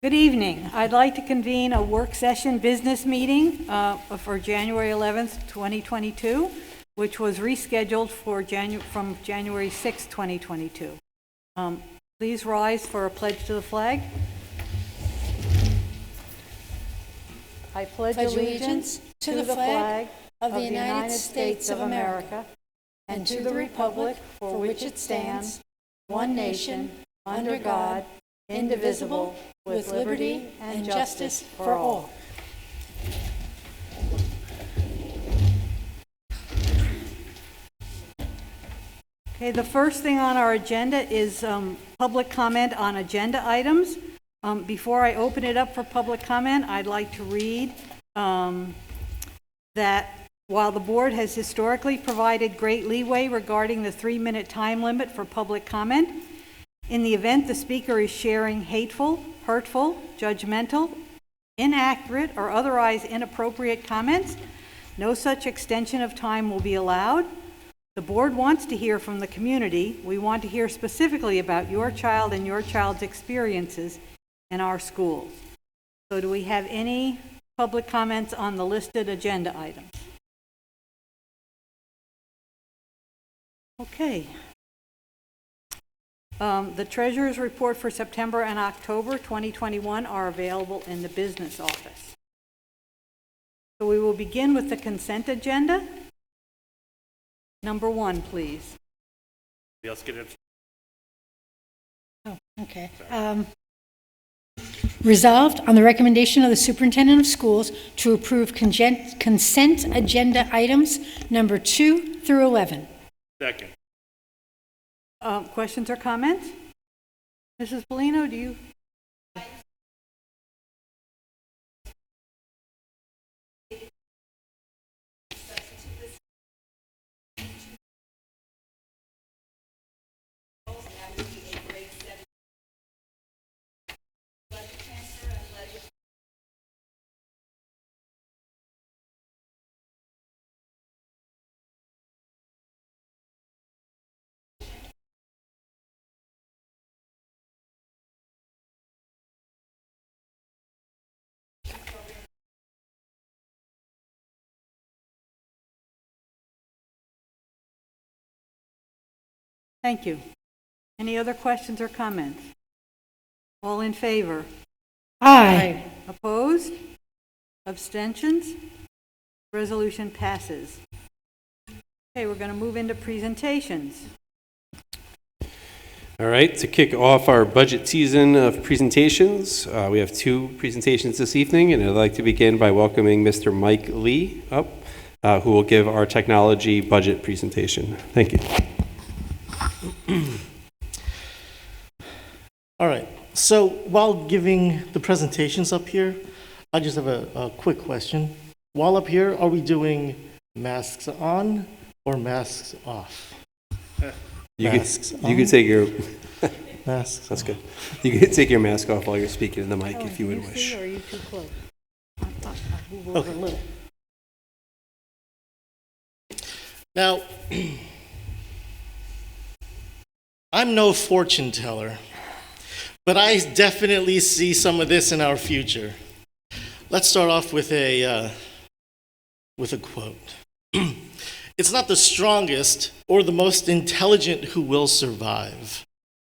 Good evening. I'd like to convene a work session business meeting for January 11th, 2022, which was rescheduled for from January 6th, 2022. Please rise for a pledge to the flag. I pledge allegiance to the flag of the United States of America and to the republic for which it stands, one nation, under God, indivisible, with liberty and justice for all. Okay, the first thing on our agenda is public comment on agenda items. Before I open it up for public comment, I'd like to read that while the board has historically provided great leeway regarding the 3-minute time limit for public comment, in the event the speaker is sharing hateful, hurtful, judgmental, inaccurate, or otherwise inappropriate comments, no such extension of time will be allowed. The board wants to hear from the community. We want to hear specifically about your child and your child's experiences in our schools. So do we have any public comments on the listed agenda items? Okay. The treasurer's report for September and October 2021 are available in the business office. So we will begin with the consent agenda. Number 1, please. Else get it? Oh, okay. Resolved on the recommendation of the Superintendent of Schools to approve consent agenda items number 2 through 11. Second. Questions or comments? Mrs. Bellino, do you? Thank you. Any other questions or comments? All in favor? Aye. Opposed? Abstentions? Resolution passes. Okay, we're going to move into presentations. All right, to kick off our budget season of presentations, we have 2 presentations this evening, and I'd like to begin by welcoming Mr. Mike Lee up, who will give our technology budget presentation. Thank you. All right, so while giving the presentations up here, I just have a quick question. While up here, are we doing masks on or masks off? You Masks can take your masks. that's good. You can take your mask off while you're speaking in the mic if you would wish. Or are you too close? I'll move over a little. Now, I'm no fortune teller, but I definitely see some of this in our future. Let's start off with a quote. It's not the strongest or the most intelligent who will survive,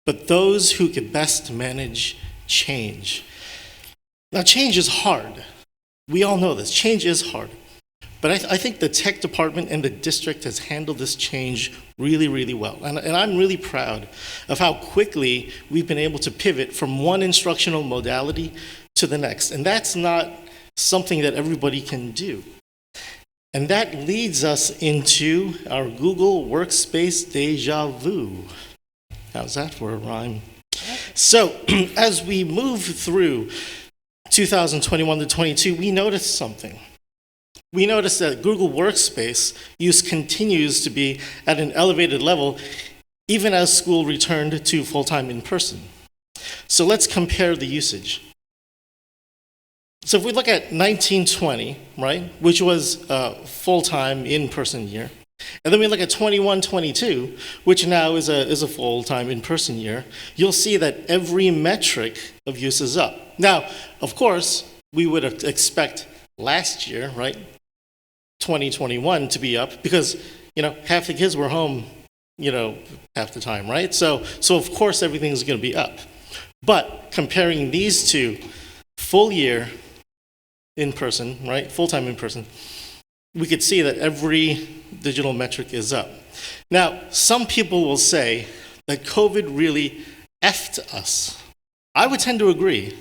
but those who can best manage change. Now, change is hard. We all know this. Change is hard. But I think the tech department and the district has handled this change really, really well. And I'm really proud of how quickly we've been able to pivot from one instructional modality to the next. And that's not something that everybody can do. And that leads us into our Google Workspace deja vu. How's that for a rhyme? So as we move through 2021 to 22, we noticed something. We noticed that Google Workspace use continues to be at an elevated level even as school returned to full-time in-person. So let's compare the usage. So if we look at 1920, right, which was a full-time in-person year, And then we look at 21-22, which now is a full-time in-person year. You'll see that every metric of use is up. Now, of course, we would expect last year, right, 2021 to be up because, half the kids were home, half the time, right? So of course everything's going to be up. But comparing these two, full year in person, right, full-time in person, we could see that every digital metric is up. Now, some people will say that COVID really effed us. I would tend to agree.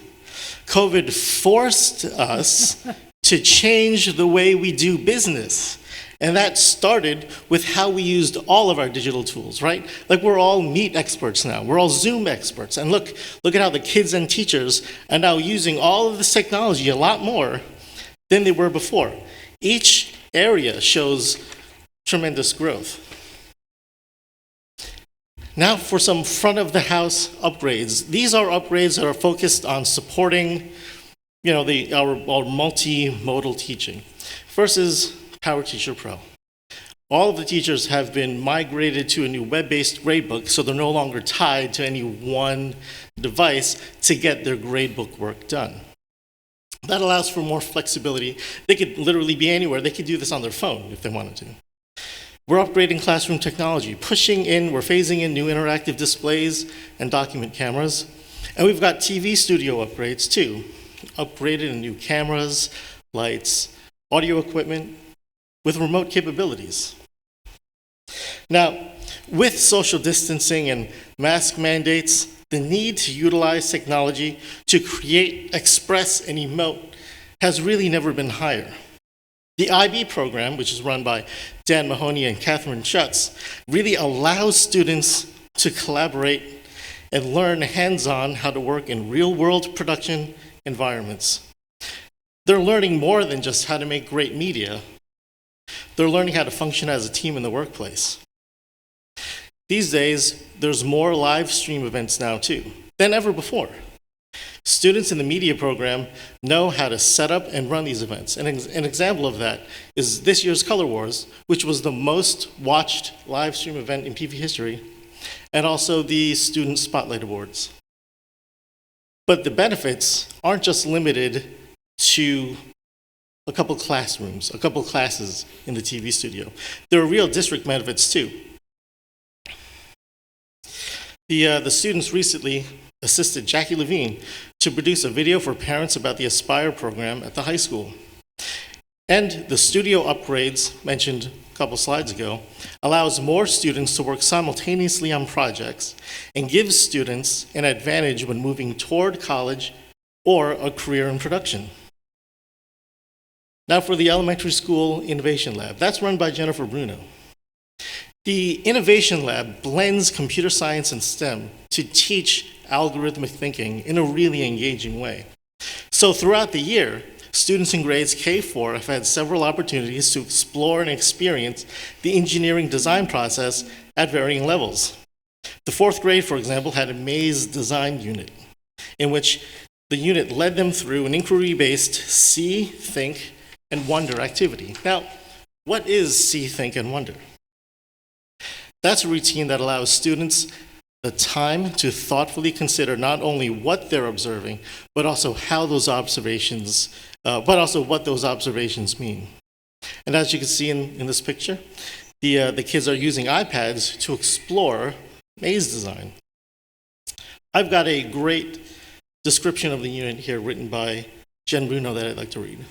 COVID forced us to change the way we do business. And that started with how we used all of our digital tools, right? Like we're all Meet experts now. We're all Zoom experts. And look at how the kids and teachers are now using all of this technology a lot more than they were before. Each area shows tremendous growth. Now for some front of the house upgrades. These are upgrades that are focused on supporting, our multimodal teaching. First is Power Teacher Pro. All of the teachers have been migrated to a new web-based gradebook, so they're no longer tied to any one device to get their gradebook work done. That allows for more flexibility. They could literally be anywhere. They could do this on their phone if they wanted to. We're upgrading classroom technology, we're phasing in new interactive displays and document cameras. And we've got TV studio upgrades too. Upgraded in new cameras, lights, audio equipment with remote capabilities. Now, with social distancing and mask mandates, the need to utilize technology to create, express, and emote has really never been higher. The IB program, which is run by Dan Mahoney and Catherine Schutz, really allows students to collaborate and learn hands-on how to work in real-world production environments. They're learning more than just how to make great media. They're learning how to function as a team in the workplace. These days, there's more live stream events now too than ever before. Students in the media program know how to set up and run these events. And an example of that is this year's Color Wars, which was the most watched live stream event in PV history, and also the Student Spotlight Awards. But the benefits aren't just limited to a couple classrooms, a couple classes in the TV studio. There are real district benefits too. The students recently assisted Jackie Levine to produce a video for parents about the Aspire program at the high school. And the studio upgrades, mentioned a couple slides ago, allows more students to work simultaneously on projects and gives students an advantage when moving toward college or a career in production. Now for the Elementary School Innovation Lab. That's run by Jennifer Bruno. The Innovation Lab blends computer science and STEM to teach algorithmic thinking in a really engaging way. So throughout the year, students in grades K-4 have had several opportunities to explore and experience the engineering design process at varying levels. The fourth grade, for example, had a maze design unit in which the unit led them through an inquiry-based see, think, and wonder activity. Now, what is see, think, and wonder? That's a routine that allows students the time to thoughtfully consider not only what they're observing, but also how those observations, what those observations mean. And as you can see in this picture, the kids are using iPads to explore maze design. I've got a great description of the unit here written by Jen Bruno that I'd like to read.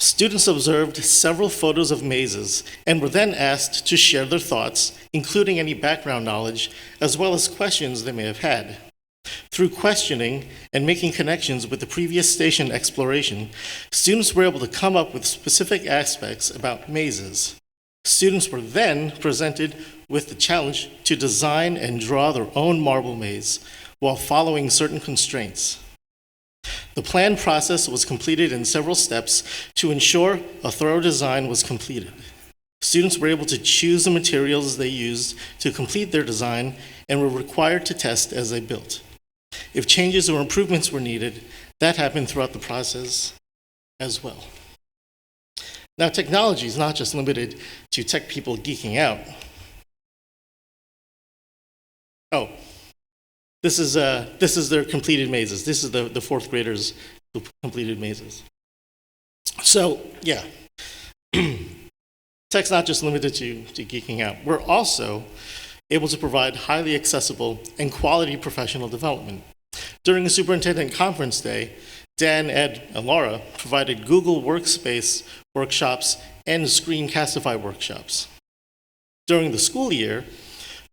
Students observed several photos of mazes and were then asked to share their thoughts, including any background knowledge, as well as questions they may have had. Through questioning and making connections with the previous station exploration, students were able to come up with specific aspects about mazes. Students were then presented with the challenge to design and draw their own marble maze while following certain constraints. The planned process was completed in several steps to ensure a thorough design was completed. Students were able to choose the materials they used to complete their design and were required to test as they built. If changes or improvements were needed, that happened throughout the process as well. Now, technology is not just limited to tech people geeking out. Oh, this is their completed mazes. This is the fourth graders who completed mazes. So, yeah, tech's not just limited to geeking out. We're also able to provide highly accessible and quality professional development. During the Superintendent Conference Day, Dan, Ed, and Laura provided Google Workspace workshops and Screencastify workshops. During the school year,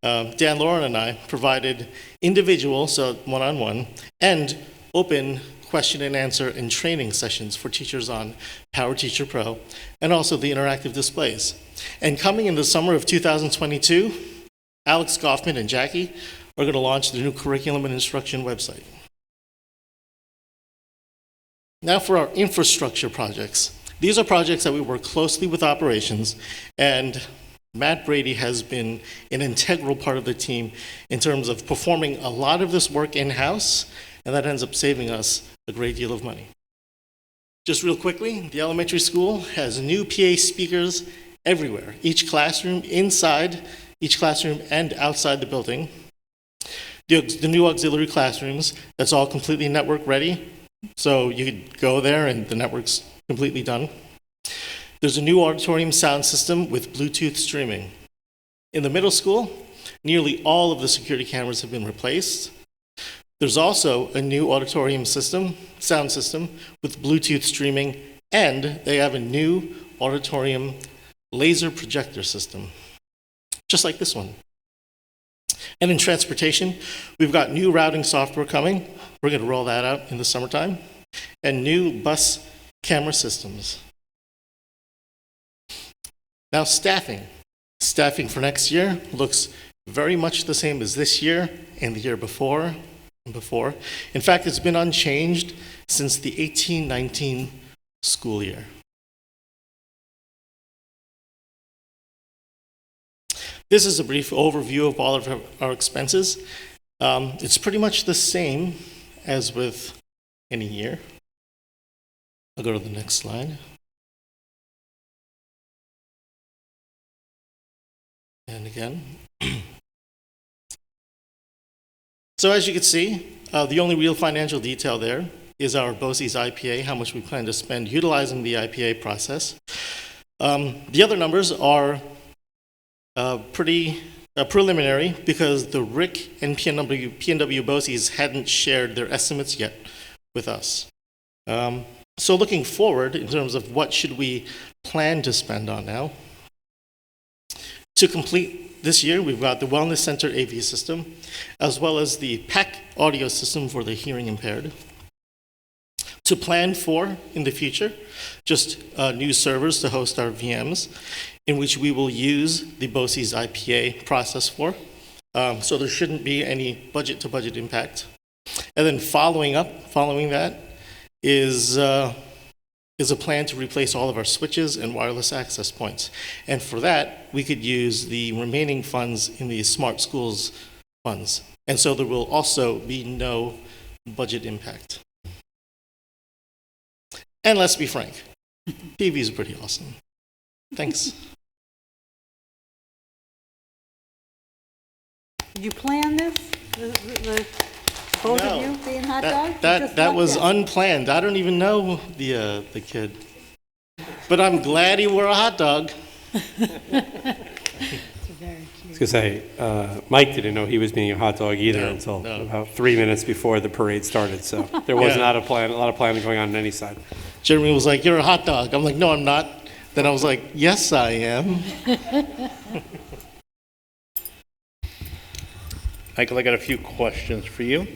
Dan, Laura, and I provided individual, so one-on-one, and open question and answer and training sessions for teachers on Power Teacher Pro, and also the interactive displays. And coming in the summer of 2022, Alex Goffman and Jackie are going to launch the new curriculum and instruction website. Now for our infrastructure projects. These are projects that we work closely with operations, and Matt Brady has been an integral part of the team in terms of performing a lot of this work in-house, and that ends up saving us a great deal of money. Just real quickly, the elementary school has new PA speakers everywhere, each classroom and outside the building. The new auxiliary classrooms, that's all completely network ready, so you could go there and the network's completely done. There's a new auditorium sound system with Bluetooth streaming. In the middle school, nearly all of the security cameras have been replaced. There's also a new auditorium sound system with Bluetooth streaming, and they have a new auditorium laser projector system, just like this one. And in transportation, we've got new routing software coming. We're going to roll that out in the summertime, and new bus camera systems. Now, staffing. Staffing for next year looks very much the same as this year and the year before. In fact, it's been unchanged since the 18-19 school year. This is a brief overview of all of our expenses. It's pretty much the same as with any year. I'll go to the next slide. And again. So as you can see, the only real financial detail there is our BOCES IPA, how much we plan to spend utilizing the IPA process. The other numbers are pretty preliminary because the RIC and PNW BOCES hadn't shared their estimates yet with us. So looking forward in terms of what should we plan to spend on now. To complete this year, we've got the Wellness Center AV system, as well as the PAC audio system for the hearing impaired. To plan for in the future, just new servers to host our VMs, in which we will use the BOCES IPA process for. So there shouldn't be any budget-to-budget impact. And then following that is a plan to replace all of our switches and wireless access points. And for that, we could use the remaining funds in the Smart Schools funds. And so there will also be no budget impact. And let's be frank, TV is pretty awesome. Thanks. Did you plan this? Both No. of you being hot dogs? That was unplanned. I don't even know the kid. But I'm glad he wore a hot dog. I was going to say, Mike didn't know he was being a hot dog either until about 3 minutes before the parade started. So there was not a lot of planning going on any side. Jeremy was like, "You're a hot dog." I'm like, "No, I'm not." Then I was like, "Yes, I am." Michael, I got a few questions for you.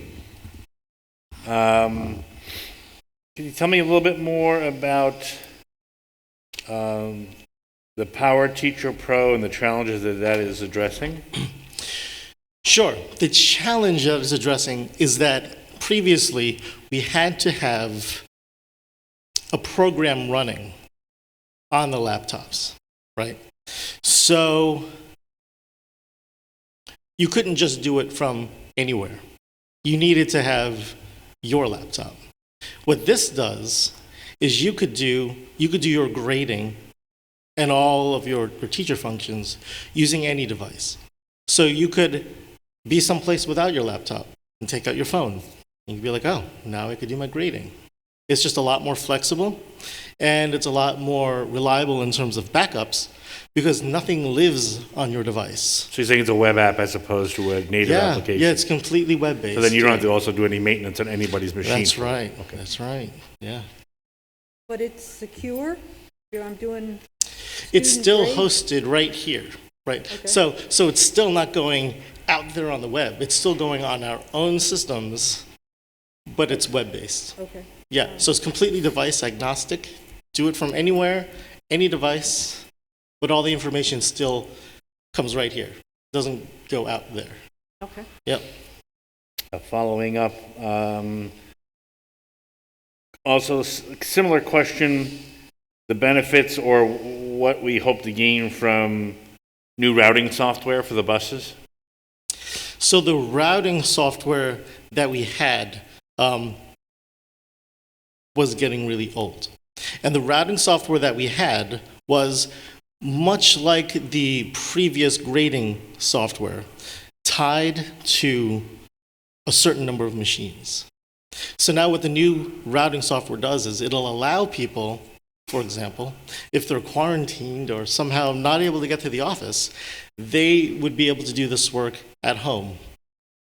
Can you tell me a little bit more about the Power Teacher Pro and the challenges that is addressing? Sure. The challenge that it's addressing is that previously we had to have a program running on the laptops, right? So you couldn't just do it from anywhere. You needed to have your laptop. What this does is you could do your grading and all of your teacher functions using any device. So you could be someplace without your laptop and take out your phone. And you'd be like, oh, now I could do my grading. It's just a lot more flexible, and it's a lot more reliable in terms of backups because nothing lives on your device. So you're saying it's a web app as opposed to a native application? Yeah, it's completely web-based. So then you don't have to also do any maintenance on anybody's machine? That's right. Okay. That's right. Yeah. But it's secure? I'm doing It's student still grade? hosted right here, right? Okay. So it's still not going out there on the web. It's still going on our own systems, but it's web-based. Okay. Yeah, so it's completely device agnostic. Do it from anywhere, any device, but all the information still comes right here. Doesn't go out there. Okay. Yep. Following up, also similar question, the benefits or what we hope to gain from new routing software for the buses? So the routing software that we had was getting really old. And the routing software that we had was much like the previous grading software, tied to a certain number of machines. So now what the new routing software does is it'll allow people, for example, if they're quarantined or somehow not able to get to the office, they would be able to do this work at home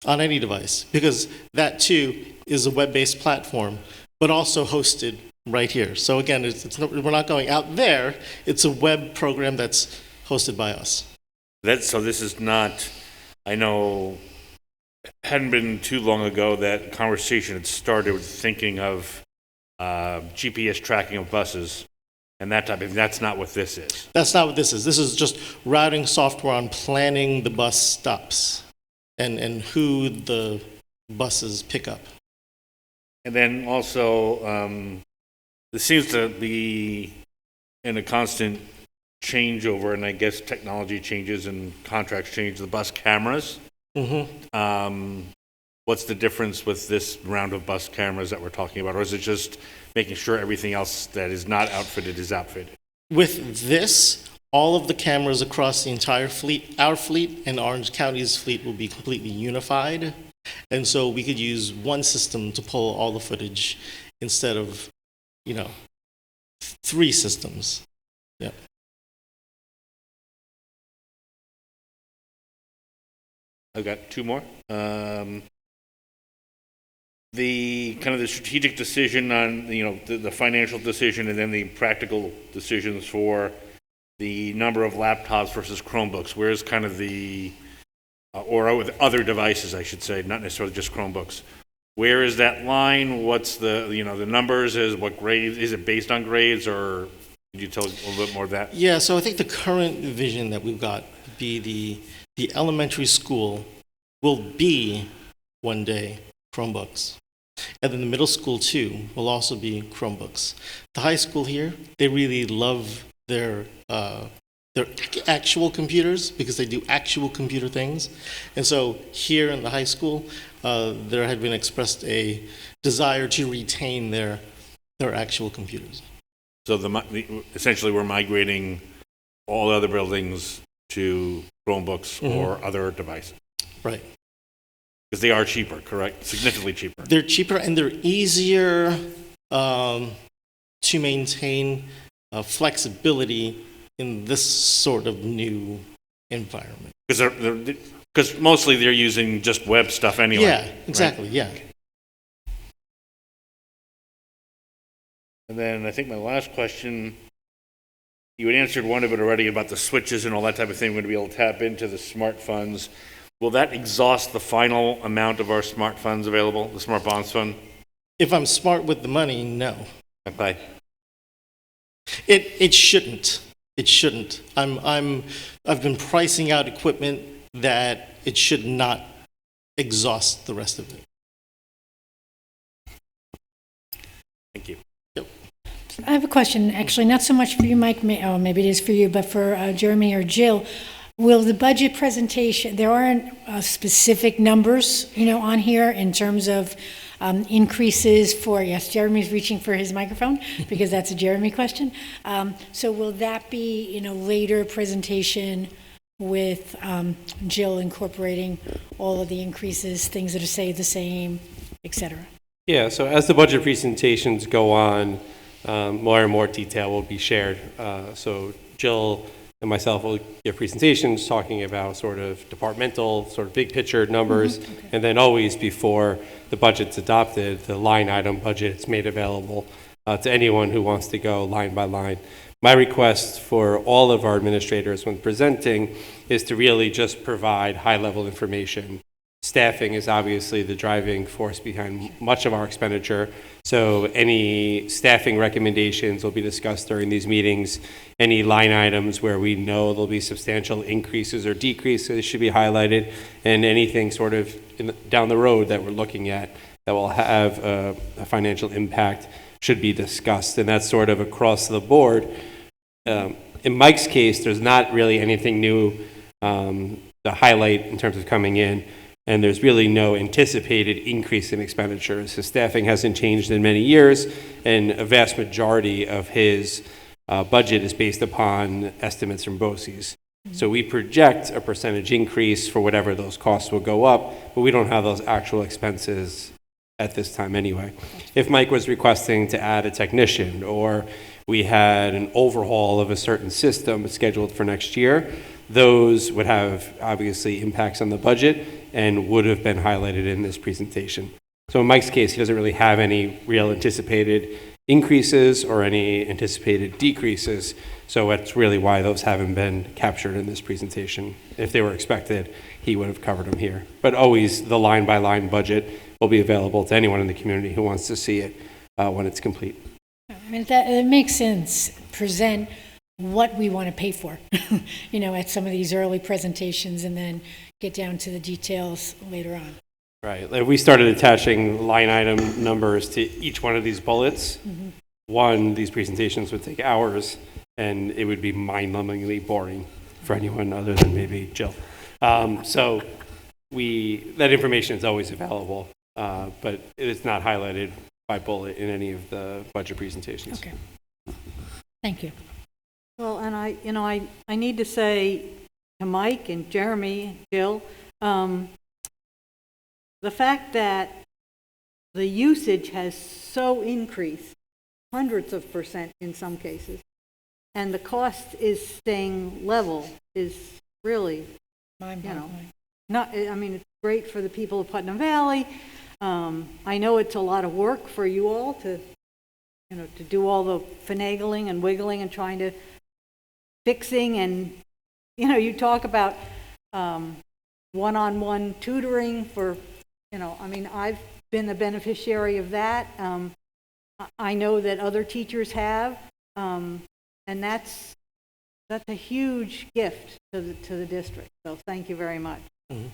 on any device, because that too is a web-based platform, but also hosted right here. So again, we're not going out there. It's a web program that's hosted by us. So this is not, I know, hadn't been too long ago that conversation had started with thinking of GPS tracking of buses and that type of thing. That's not what this is. That's not what this is. This is just routing software on planning the bus stops and who the buses pick up. And then also, this seems to be in a constant changeover, and I guess technology changes and contracts change, the bus cameras. Mm-hmm. What's the difference with this round of bus cameras that we're talking about? Or is it just making sure everything else that is not outfitted is outfitted? With this, all of the cameras across the entire fleet, our fleet and Orange County's fleet, will be completely unified. And so we could use one system to pull all the footage instead of, 3 systems. Yeah. I've got 2 more. The kind of the strategic decision on, the financial decision and then the practical decisions for the number of laptops versus Chromebooks. Where's kind of the, or with other devices, I should say, not necessarily just Chromebooks. Where is that line? What's the, the numbers? What grade? Is it based on grades, or could you tell us a little bit more of that? Yeah, so I think the current vision that we've got would be the elementary school will be one day Chromebooks. And then the middle school too will also be Chromebooks. The high school here, they really love their actual computers because they do actual computer things. And so here in the high school, there had been expressed a desire to retain their actual computers. So essentially we're migrating all other buildings to Chromebooks or other devices. Right. Because they are cheaper, correct? Significantly cheaper. They're cheaper and they're easier to maintain flexibility in this sort of new environment. Because mostly they're using just web stuff anyway. Yeah, exactly, right? yeah. And then I think my last question, you had answered one of it already about the switches and all that type of thing. We're going to be able to tap into the smart funds. Will that exhaust the final amount of our smart funds available, the smart bonds fund? If I'm smart with the money, no. Okay. It shouldn't. It shouldn't. I've been pricing out equipment that it should not exhaust the rest of it. Thank you. Yep. I have a question, actually, not so much for you, Mike, maybe it is for you, but for Jeremy or Jill. Will the budget presentation, there aren't specific numbers, on here in terms of increases for, yes, Jeremy's reaching for his microphone because that's a Jeremy question. So will that be, later presentation with Jill incorporating all of the increases, things that are stayed the same, et cetera? Yeah, so as the budget presentations go on, more and more detail will be shared. So Jill and myself will give presentations talking about sort of departmental, sort of big picture numbers, and then always before the budget's adopted, the line item budget is made available to anyone who wants to go line by line. My request for all of our administrators when presenting is to really just provide high-level information. Staffing is obviously the driving force behind much of our expenditure, so any staffing recommendations will be discussed during these meetings. Any line items where we know there'll be substantial increases or decreases should be highlighted, and anything sort of down the road that we're looking at that will have a financial impact should be discussed, and that's sort of across the board. In Mike's case, there's not really anything new to highlight in terms of coming in, and there's really no anticipated increase in expenditures. His staffing hasn't changed in many years, and a vast majority of his budget is based upon estimates from BOCES. So we project a percentage increase for whatever those costs will go up, but we don't have those actual expenses at this time anyway. If Mike was requesting to add a technician, or we had an overhaul of a certain system scheduled for next year, those would have obviously impacts on the budget and would have been highlighted in this presentation. So in Mike's case, he doesn't really have any real anticipated increases or any anticipated decreases, so that's really why those haven't been captured in this presentation. If they were expected, he would have covered them here. But always the line-by-line budget will be available to anyone in the community who wants to see it when it's complete. I mean, it makes sense. Present what we want to pay for, at some of these early presentations, and then get down to the details later on. Right. If we started attaching line item numbers to each one of these bullets, these presentations would take hours, and it would be mind-numbingly boring for anyone other than maybe Jill. So that information is always available, but it's not highlighted by bullet in any of the budget presentations. Okay. Thank you. Well, and I need to say to Mike and Jeremy, Jill, the fact that the usage has so increased, hundreds of % in some cases, and the cost is staying level is really, it's great for the people of Putnam Valley. I know it's a lot of work for you all to do all the finagling and wiggling and trying to fixing, and you talk about one-on-one tutoring for, I've been the beneficiary of that. I know that other teachers have, and that's a huge gift to the district. So thank you very much. Mm-hmm.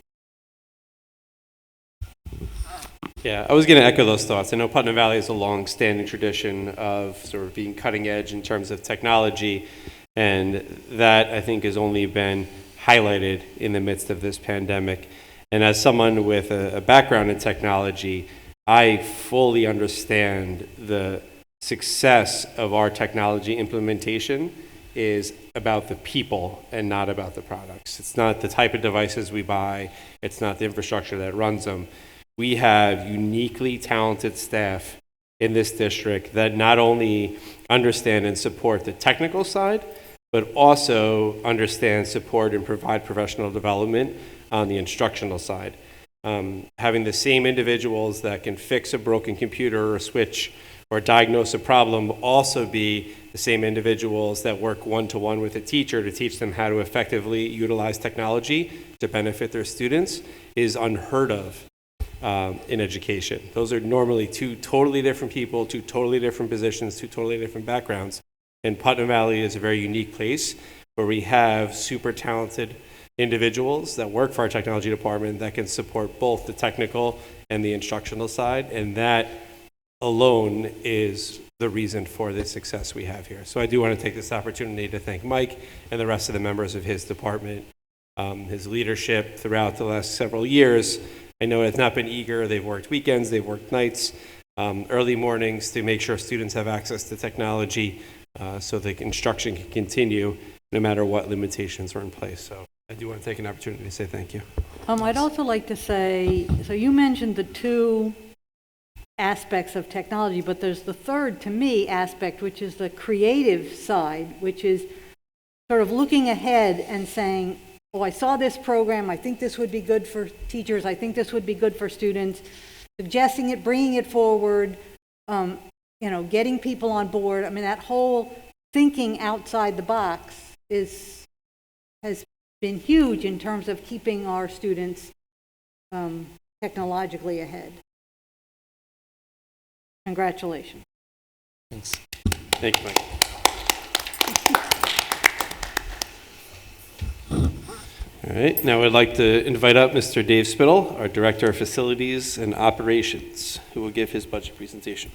Yeah, I was going to echo those thoughts. I know Putnam Valley has a long-standing tradition of sort of being cutting edge in terms of technology, and that, I think, has only been highlighted in the midst of this pandemic. And as someone with a background in technology, I fully understand the success of our technology implementation is about the people and not about the products. It's not the type of devices we buy. It's not the infrastructure that runs them. We have uniquely talented staff in this district that not only understand and support the technical side, but also understand, support, and provide professional development on the instructional side. Having the same individuals that can fix a broken computer or a switch or diagnose a problem also be the same individuals that work one-to-one with a teacher to teach them how to effectively utilize technology to benefit their students is unheard of in education. Those are normally two totally different people, two totally different positions, two totally different backgrounds. And Putnam Valley is a very unique place where we have super talented individuals that work for our technology department that can support both the technical and the instructional side, and that alone is the reason for the success we have here. So I do want to take this opportunity to thank Mike and the rest of the members of his department. His leadership throughout the last several years I know it's not been eager. They've worked weekends, they've worked nights, early mornings to make sure students have access to technology so the instruction can continue no matter what limitations are in place. So I do want to take an opportunity to say thank you. I'd also like to say, so you mentioned the two aspects of technology, but there's the third, to me, aspect, which is the creative side, which is sort of looking ahead and saying, oh, I saw this program, I think this would be good for teachers, I think this would be good for students, suggesting it, bringing it forward, getting people on board. I mean, that whole thinking outside the box has been huge in terms of keeping our students technologically ahead. Congratulations. Thanks. Thank you, Mike. All right, now I'd like to invite up Mr. Dave Spittle, our Director of Facilities and Operations, who will give his budget presentation.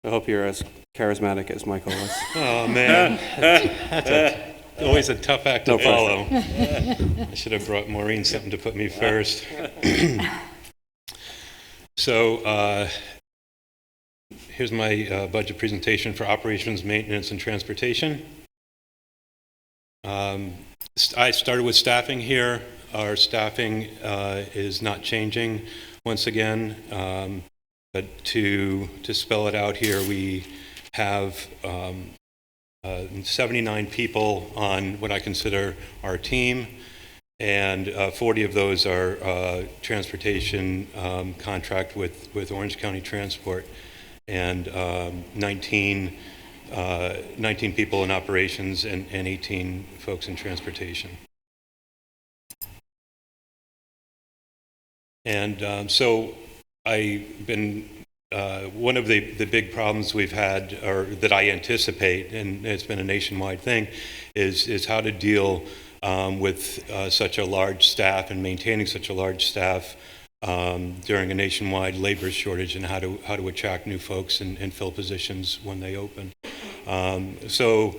I hope you're as charismatic as Michael was. Oh, man. That's always a tough act to follow. I should have brought Maureen something to put me first. So here's my budget presentation for operations, maintenance, and transportation. I started with staffing here. Our staffing is not changing once again. But to spell it out here, we have 79 people on what I consider our team, and 40 of those are transportation contract with Orange County Transport, and 19 people in operations and 18 folks in transportation. And so I've been, one of the big problems we've had, or that I anticipate, and it's been a nationwide thing, is how to deal with such a large staff and maintaining such a large staff during a nationwide labor shortage, and how to attract new folks and fill positions when they open. So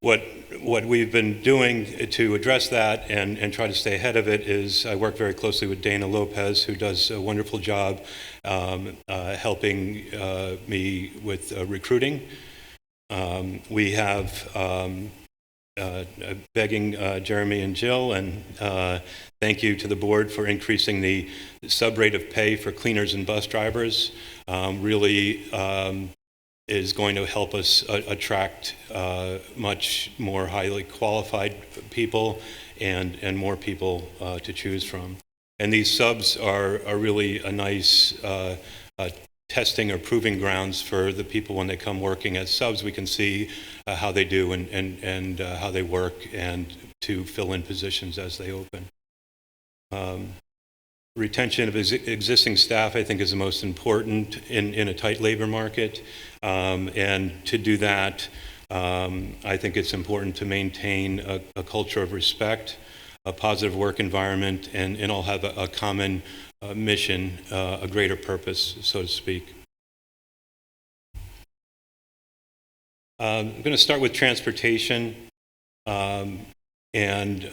what we've been doing to address that and try to stay ahead of it is I work very closely with Dana Lopez, who does a wonderful job helping me with recruiting. We have begging Jeremy and Jill, and thank you to the board for increasing the sub-rate of pay for cleaners and bus drivers. Really is going to help us attract much more highly qualified people and more people to choose from. And these subs are really a nice testing or proving grounds for the people when they come working as subs. We can see how they do and how they work, and to fill in positions as they open. Retention of existing staff, I think, is the most important in a tight labor market. And to do that, I think it's important to maintain a culture of respect, a positive work environment, and all have a common mission, a greater purpose, so to speak. I'm going to start with transportation. And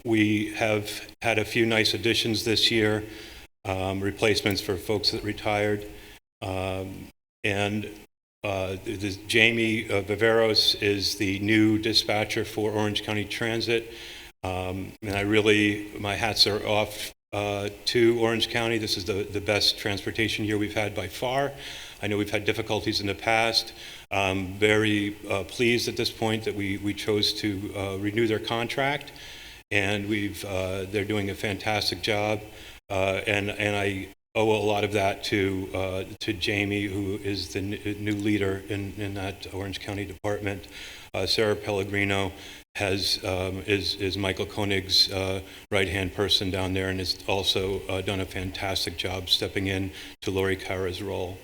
we have had a few nice additions this year, replacements for folks that retired. And Jamie Viveros is the new dispatcher for Orange County Transit. And my hats are off to Orange County. This is the best transportation year we've had by far. I know we've had difficulties in the past. I'm very pleased at this point that we chose to renew their contract, and they're doing a fantastic job. And I owe a lot of that to Jamie, who is the new leader in that Orange County department. Sarah Pellegrino is Michael Koenig's right-hand person down there, and has also done a fantastic job stepping in to Lori Cara's role.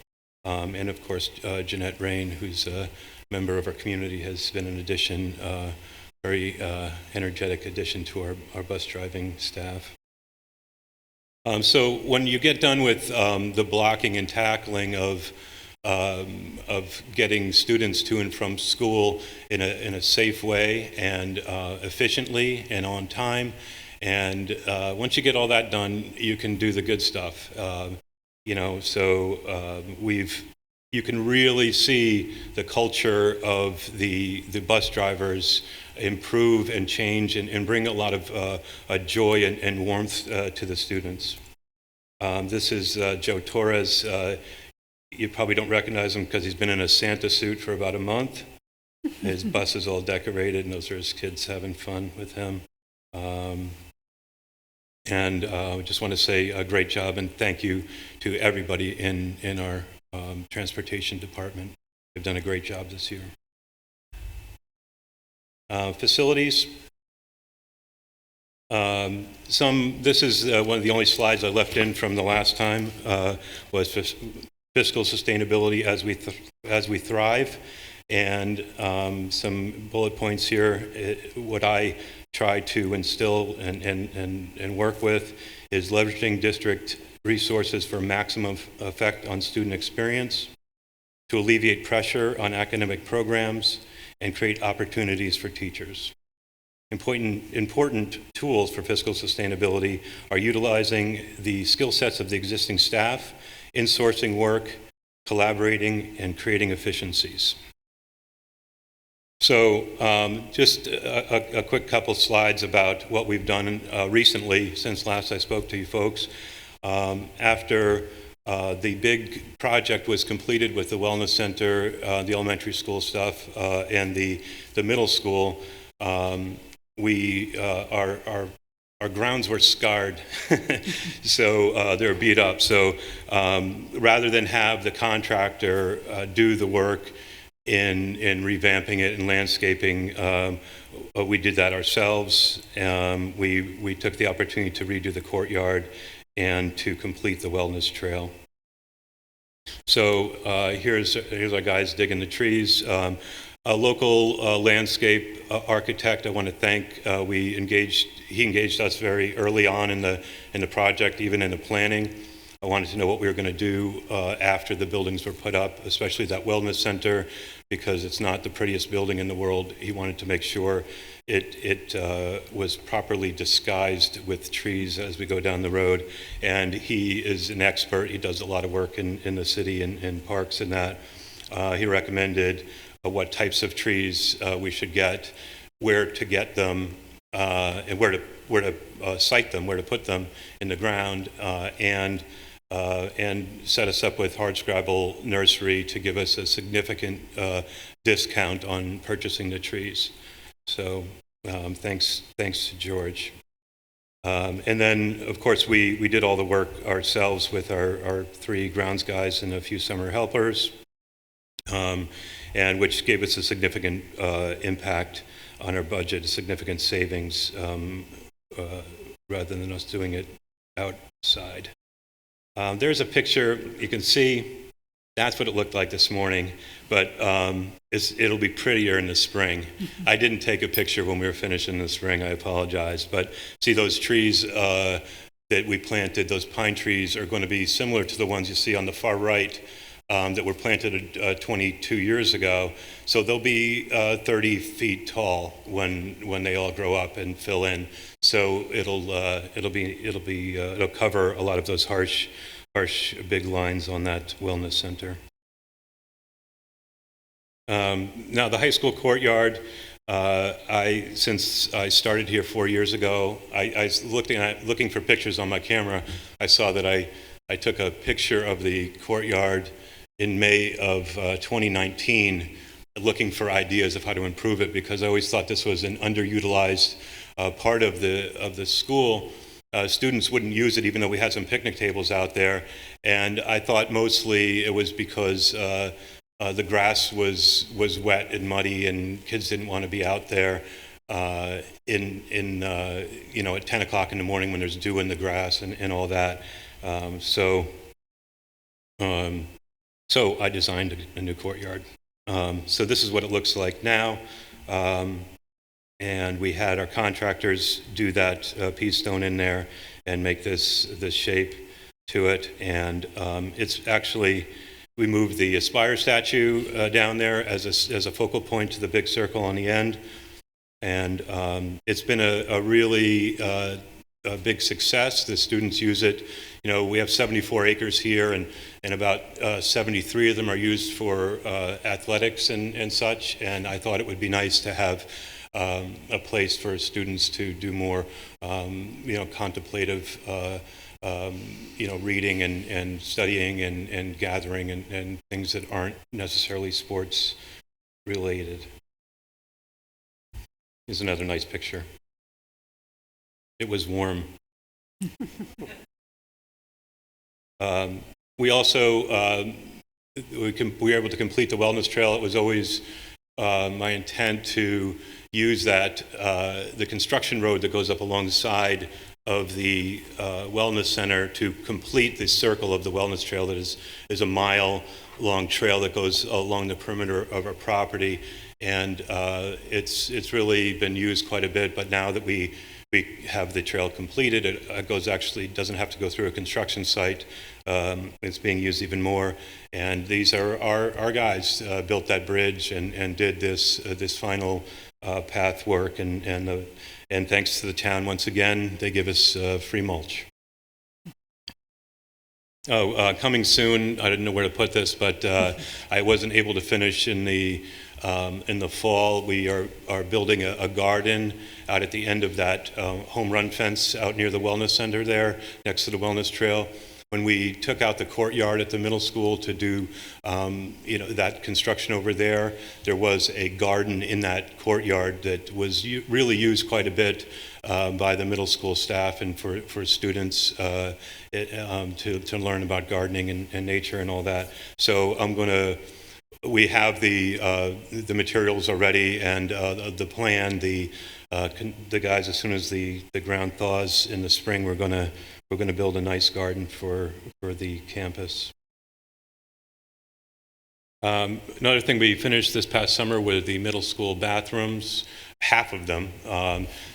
And of course, Jeanette Rain, who's a member of our community, has been an addition, very energetic addition to our bus driving staff. So when you get done with the blocking and tackling of getting students to and from school in a safe way and efficiently and on time, And once you get all that done, you can do the good stuff. You can really see the culture of the bus drivers improve and change and bring a lot of joy and warmth to the students. This is Joe Torres. You probably don't recognize him because he's been in a Santa suit for about a month. His bus is all decorated, and those are his kids having fun with him. I just want to say a great job and thank you to everybody in our transportation department. They've done a great job this year. Facilities. This is one of the only slides I left in from the last time, was fiscal sustainability as we thrive, and some bullet points here. What I try to instill and work with is leveraging district resources for maximum effect on student experience, to alleviate pressure on academic programs, and create opportunities for teachers. Important tools for fiscal sustainability are utilizing the skill sets of the existing staff, insourcing work, collaborating, and creating efficiencies. So just a quick couple slides about what we've done recently since last I spoke to you folks. After the big project was completed with the Wellness Center, the elementary school stuff, and the middle school, our grounds were scarred, so they're beat up. So rather than have the contractor do the work in revamping it and landscaping, we did that ourselves. We took the opportunity to redo the courtyard and to complete the wellness trail. So here's our guys digging the trees. A local landscape architect I want to thank. He engaged us very early on in the project, even in the planning. I wanted to know what we were going to do after the buildings were put up, especially that wellness center, because it's not the prettiest building in the world. He wanted to make sure it was properly disguised with trees as we go down the road. And he is an expert. He does a lot of work in the city and parks and that. He recommended what types of trees we should get, where to get them, and where to site them, where to put them in the ground, and set us up with Hardscrabble Nursery to give us a significant discount on purchasing the trees. So thanks to George. And then, of course, we did all the work ourselves with our 3 grounds guys and a few summer helpers, and which gave us a significant impact on our budget, a significant savings, rather than us doing it outside. There's a picture you can see. That's what it looked like this morning, but it'll be prettier in the spring. I didn't take a picture when we were finished in the spring, I apologize, but see those trees that we planted, those pine trees are going to be similar to the ones you see on the far right that were planted 22 years ago. So they'll be 30 feet tall when they all grow up and fill in. So it'll cover a lot of those harsh big lines on that wellness center. Now the high school courtyard, since I started here 4 years ago, I was looking for pictures on my camera. I saw that I took a picture of the courtyard in May of 2019, looking for ideas of how to improve it, because I always thought this was an underutilized part of the school. Students wouldn't use it, even though we had some picnic tables out there. And I thought mostly it was because the grass was wet and muddy, and kids didn't want to be out there at 10 o'clock in the morning when there's dew in the grass and all that. So I designed a new courtyard. So this is what it looks like now. And we had our contractors do that pea stone in there and make this shape to it. And it's actually, we moved the Aspire statue down there as a focal point to the big circle on the end. And it's been a really a big success. The students use it. You know, we have 74 acres here, and about 73 of them are used for athletics and such. And I thought it would be nice to have a place for students to do more, contemplative, reading and studying and gathering and things that aren't necessarily sports related. Here's another nice picture. It was warm. We also we were able to complete the wellness trail. It was always my intent to use that the construction road that goes up alongside of the wellness center to complete the circle of the wellness trail that is a mile-long trail that goes along the perimeter of our property. And it's really been used quite a bit, but now that we have the trail completed, it doesn't have to go through a construction site. It's being used even more. And these are our guys built that bridge and did this final path work. And thanks to the town, once again, they give us free mulch. Coming soon, I didn't know where to put this, but I wasn't able to finish in the fall. We are building a garden out at the end of that home run fence out near the wellness center there, next to the wellness trail. When we took out the courtyard at the middle school to do, that construction over there, there was a garden in that courtyard that was really used quite a bit by the middle school staff and for students to learn about gardening and nature and all that. So we have the materials already and the plan. The guys, as soon as the ground thaws in the spring, we're going to build a nice garden for the campus. Another thing we finished this past summer with the middle school bathrooms, half of them.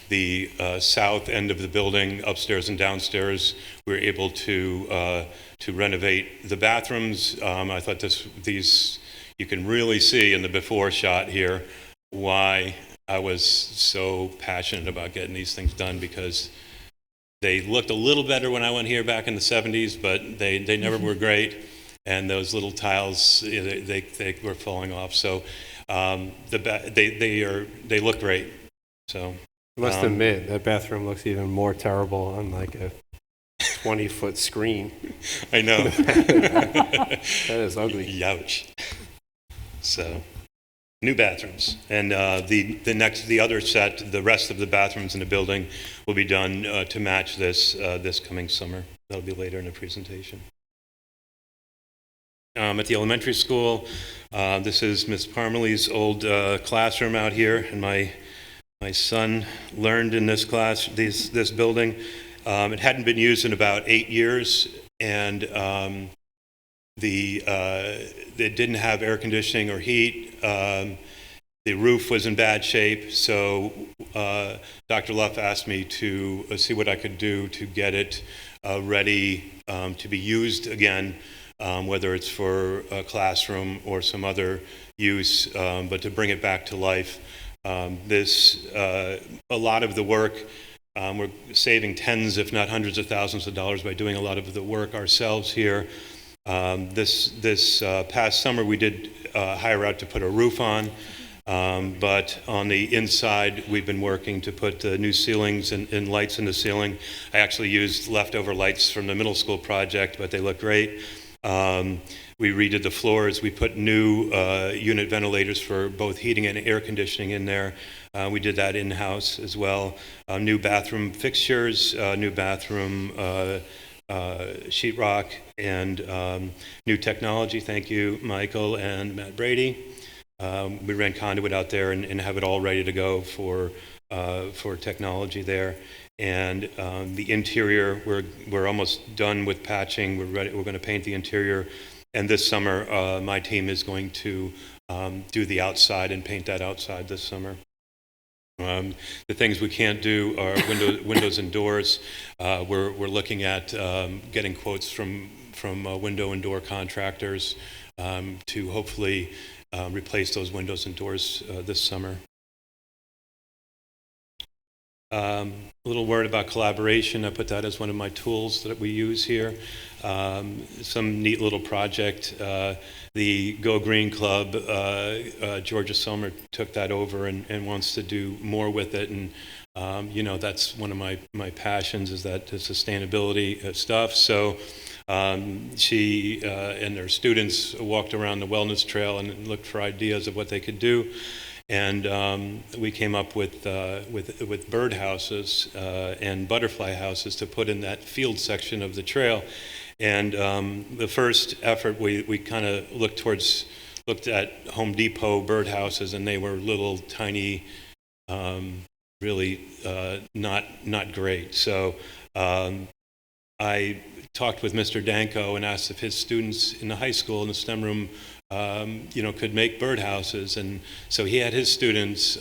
The south end of the building, upstairs and downstairs, we were able to renovate the bathrooms. I thought these you can really see in the before shot here why I was so passionate about getting these things done, because they looked a little better when I went here back in the 70s, but they never were great. And those little tiles, they were falling off. So they look great. So I must admit, that bathroom looks even more terrible on like a 20-foot screen. I know. That is ugly. Youch. So, new bathrooms, and the other set, the rest of the bathrooms in the building will be done to match this coming summer. That'll be later in the presentation. At the elementary school, this is Miss Parmalee's old classroom out here, and my son learned in this this building. It hadn't been used in about 8 years, and it didn't have air conditioning or heat. The roof was in bad shape, so Dr. Luff asked me to see what I could do to get it ready to be used again, whether it's for a classroom or some other use, but to bring it back to life. A lot of the work, we're saving tens, if not hundreds of thousands of dollars by doing a lot of the work ourselves here. This past summer, we did hire out to put a roof on, but on the inside, we've been working to put new ceilings and lights in the ceiling. I actually used leftover lights from the middle school project, but they look great. We redid the floors. We put new unit ventilators for both heating and air conditioning in there. We did that in-house as well. New bathroom fixtures, new bathroom sheetrock, and new technology. Thank you, Michael and Matt Brady. We ran conduit out there and have it all ready to go for technology there. And the interior, we're almost done with patching. We're ready. We're going to paint the interior. And this summer, my team is going to do the outside and paint that outside this summer. The things we can't do are windows and doors. We're looking at getting quotes from window and door contractors to hopefully replace those windows and doors this summer. A little word about collaboration. I put that as one of my tools that we use here. Some neat little project. The Go Green Club, Georgia Sommer took that over and wants to do more with it. And, that's one of my passions, is that the sustainability stuff. So she and her students walked around the wellness trail and looked for ideas of what they could do. And we came up with bird houses and butterfly houses to put in that field section of the trail. And the first effort, we kind of looked at Home Depot birdhouses, and they were little tiny, really not great. So I talked with Mr. Danko and asked if his students in the high school in the STEM room could make birdhouses. And so he had his students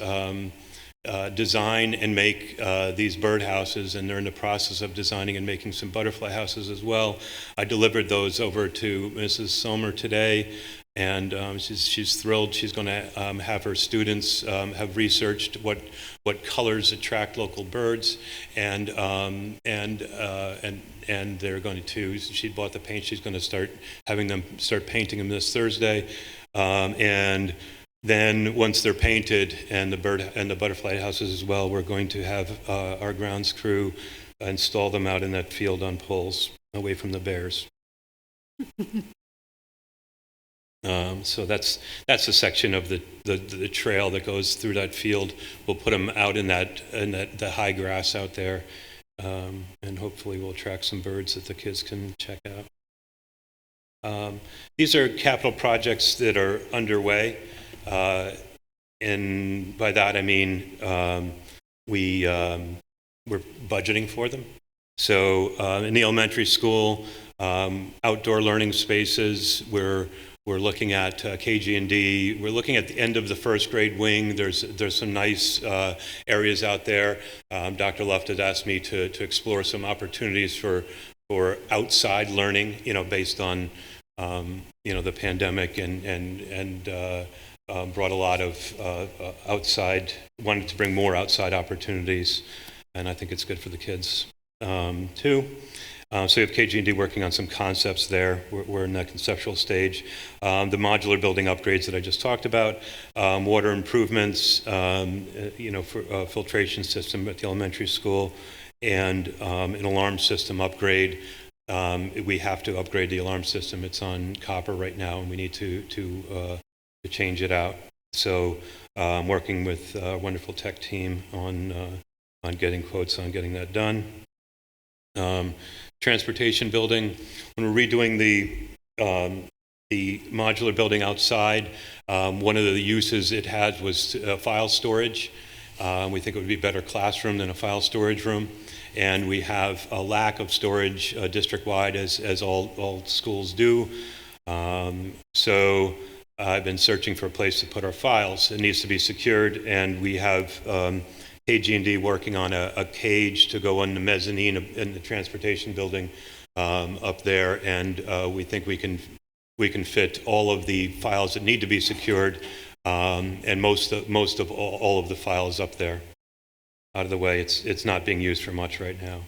design and make these birdhouses, and they're in the process of designing and making some butterfly houses as well. I delivered those over to Mrs. Sommer today, and she's thrilled. She's going to have her students have researched what colors attract local birds, and they're going to. She bought the paint. She's going to start having them start painting them this Thursday, and then once they're painted, and the bird and the butterfly houses as well, we're going to have our grounds crew install them out in that field on poles away from the bears. So that's a section of the trail that goes through that field. We'll put them out in the high grass out there, and hopefully we'll attract some birds that the kids can check out. These are capital projects that are underway, and by that I mean we're budgeting for them. So in the elementary school, outdoor learning spaces, we're looking at KG&D. We're looking at the end of the first grade wing. There's some nice areas out there. Dr. Luft has asked me to explore some opportunities for outside learning, based on the pandemic, and brought a lot of wanted to bring more outside opportunities, and I think it's good for the kids too. So we have KG&D working on some concepts there. We're in that conceptual stage. The modular building upgrades that I just talked about, water improvements, for filtration system at the elementary school, and an alarm system upgrade. We have to upgrade the alarm system. It's on copper right now, and we need to change it out. So I'm working with a wonderful tech team on getting quotes on getting that done. Transportation building, when we're redoing the modular building outside, one of the uses it had was file storage. We think it would be a better classroom than a file storage room, and we have a lack of storage district-wide, as all schools do. So I've been searching for a place to put our files. It needs to be secured, and we have KG&D working on a cage to go on the mezzanine in the transportation building up there, and we think we can fit all of the files that need to be secured, and most of all of the files up there out of the way. It's not being used for much right now.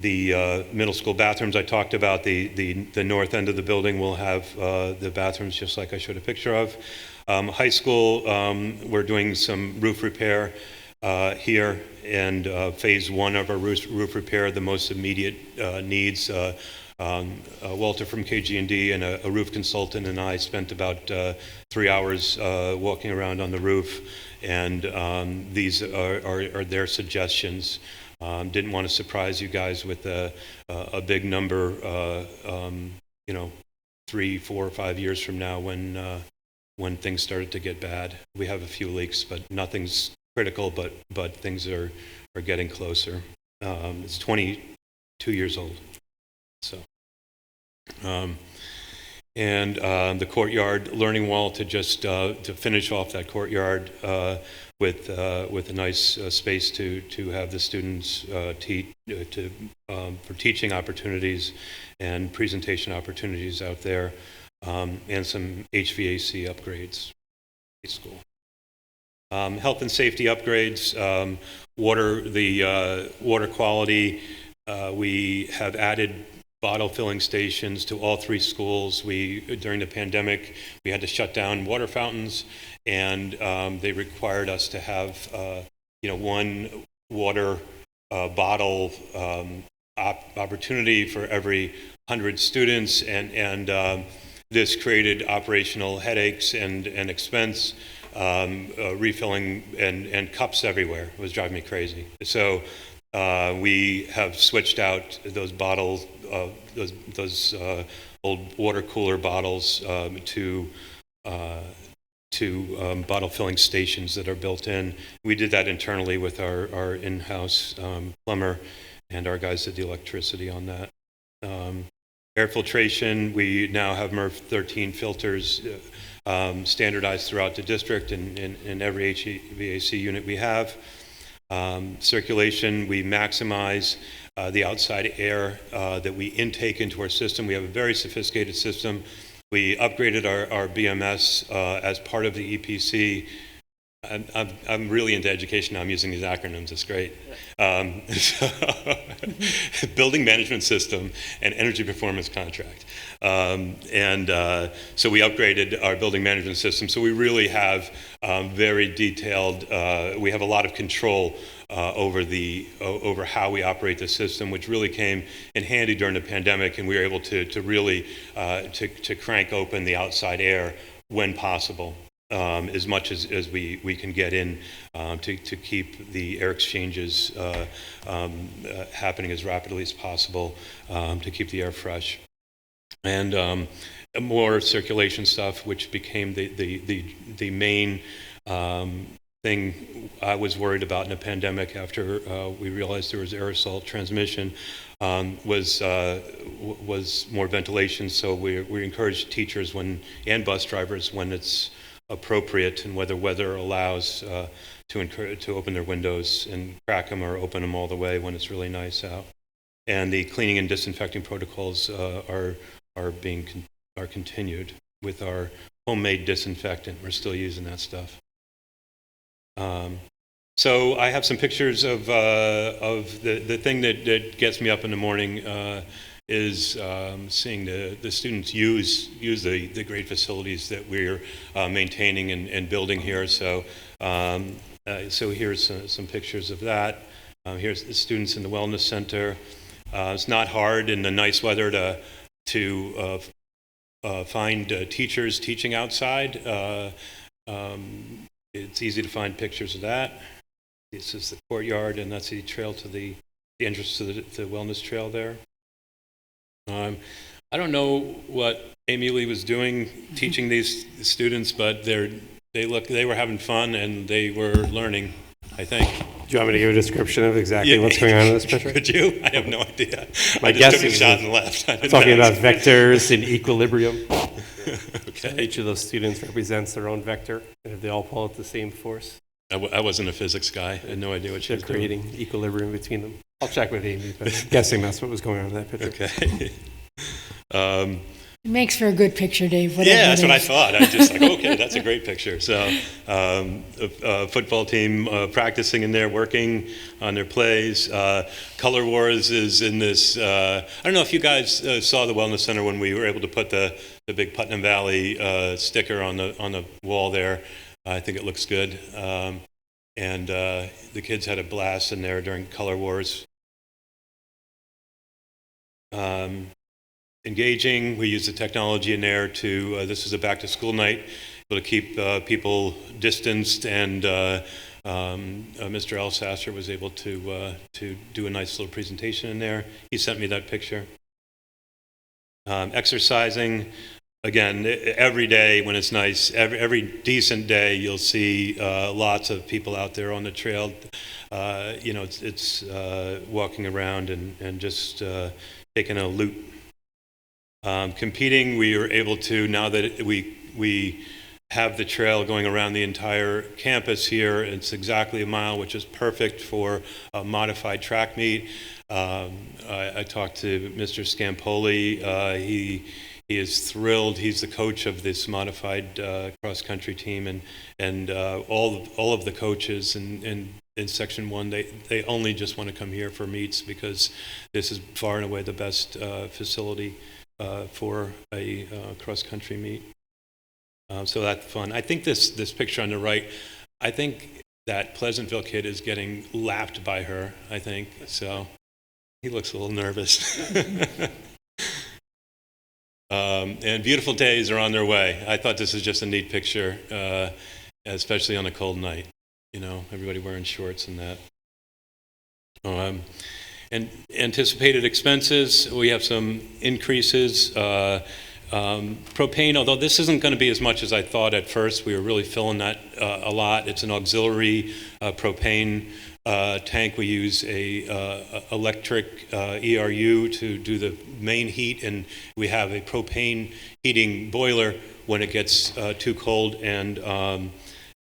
The middle school bathrooms I talked about, the north end of the building will have the bathrooms just like I showed a picture of. High school, we're doing some roof repair here, and phase one of our roof repair, the most immediate needs. Walter from KG&D and a roof consultant and I spent about 3 hours walking around on the roof, and these are their suggestions. Didn't want to surprise you guys with a big number, 3, 4, 5 years from now when things started to get bad. We have a few leaks, but nothing's critical, but things are getting closer. It's 22 years old. So, and the courtyard learning wall to finish off that courtyard with a nice space to have the students for teaching opportunities and presentation opportunities out there, and some HVAC upgrades at school. Health and safety upgrades, water quality. We have added bottle filling stations to all 3 schools. During the pandemic, we had to shut down water fountains, and they required us to have, 1 water bottle opportunity for every 100 students, and this created operational headaches and expense, refilling and cups everywhere. It was driving me crazy. So we have switched out those bottles, those old water cooler bottles to bottle filling stations that are built in. We did that internally with our in-house plumber and our guys that do electricity on that. Air filtration, we now have MERV 13 filters standardized throughout the district and in every HVAC unit we have. Circulation, we maximize the outside air that we intake into our system. We have a very sophisticated system. We upgraded our BMS as part of the EPC. I'm really into education now. I'm using these acronyms. It's great. Building Management System and Energy Performance Contract. So we upgraded our building management system. So we really have very detailed, we have a lot of control over how we operate the system, which really came in handy during the pandemic, and we were able to really to crank open the outside air when possible. As much as we can get in to keep the air exchanges happening as rapidly as possible, to keep the air fresh. And more circulation stuff, which became the main thing I was worried about in the pandemic after we realized there was aerosol transmission, was more ventilation. So we encourage teachers and bus drivers when it's appropriate and whether weather allows to open their windows and crack them or open them all the way when it's really nice out. And the cleaning and disinfecting protocols are continued with our homemade disinfectant. We're still using that stuff. So I have some pictures of the thing that gets me up in the morning is seeing the students use the great facilities that we're maintaining and building here. So here's some pictures of that. Here's the students in the Wellness Center. It's not hard in the nice weather to find teachers teaching outside. It's easy to find pictures of that. This is the courtyard, and that's the trail to the entrance to the wellness trail there. I don't know what Amy Lee was doing teaching these students, but they were having fun and they were learning, I think. Do you want me to give a description of exactly what's going on in this picture? Could you? I have no idea. My I guess just took a is shot and left. talking about vectors and equilibrium. Okay. Each of those students represents their own vector, and if they all pull at the same force, I wasn't a physics guy. I had no idea what she they're was doing. creating equilibrium between them. I'll check with Amy, but I'm guessing that's what was going on in that picture. Okay. It makes for a good picture, Dave. Yeah, that's what I thought. I just okay, that's a great picture. So, a football team practicing in there, working on their plays. Color Wars is in this. I don't know if you guys saw the Wellness Center when we were able to put the big Putnam Valley sticker on the wall there. I think it looks good. And the kids had a blast in there during Color Wars. Engaging, we use the technology in there to, this is a back to school night, able to keep people distanced, and Mr. Elsasser was able to do a nice little presentation in there. He sent me that picture. Exercising, again, every day when it's nice, every decent day, you'll see lots of people out there on the trail. It's walking around and just taking a loop. Competing, we are able to, now that we have the trail going around the entire campus here, it's exactly a mile, which is perfect for a modified track meet. I talked to Mr. Scampoli. he is thrilled. He's the coach of this modified cross-country team, and all of the coaches in Section 1, they only just want to come here for meets because this is far and away the best facility for a cross-country meet. So that's fun. I think this picture on the right, I think that Pleasantville kid is getting lapped by her, I think. So he looks a little nervous. And beautiful days are on their way. I thought this was just a neat picture, especially on a cold night. You know, everybody wearing shorts and that. And anticipated expenses, we have some increases. Propane, although this isn't going to be as much as I thought at first, we were really filling that a lot. It's an auxiliary propane tank. We use a electric ERU to do the main heat, and we have a propane heating boiler when it gets too cold, and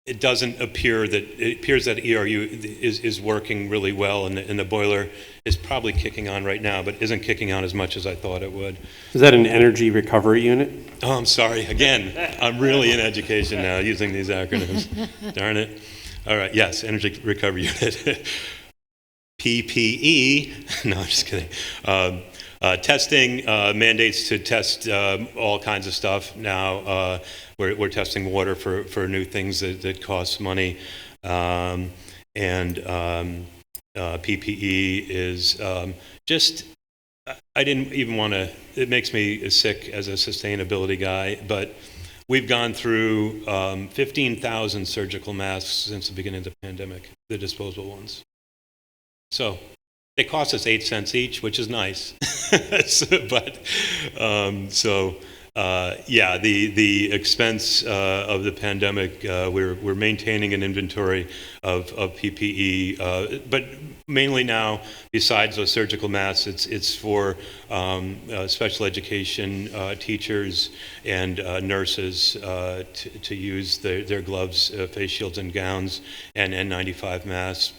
it doesn't appear that, it appears that ERU is working really well, and the boiler is probably kicking on right now, but isn't kicking on as much as I thought it would. Is that an energy recovery unit? Oh, I'm sorry. Again, I'm really in education now using these acronyms. Darn it. All right. Yes, Energy Recovery Unit. PPE. No, I'm just kidding. Testing, mandates to test all kinds of stuff now. We're testing water for new things that cost money. PPE is just, I didn't even want to, it makes me sick as a sustainability guy, but we've gone through 15,000 surgical masks since the beginning of the pandemic, the disposable ones. So they cost us 8 cents each, which is nice. The expense of the pandemic, we're maintaining an inventory of PPE, but mainly now, besides those surgical masks, it's for special education teachers and nurses to use their gloves, face shields, and gowns, and N95 masks.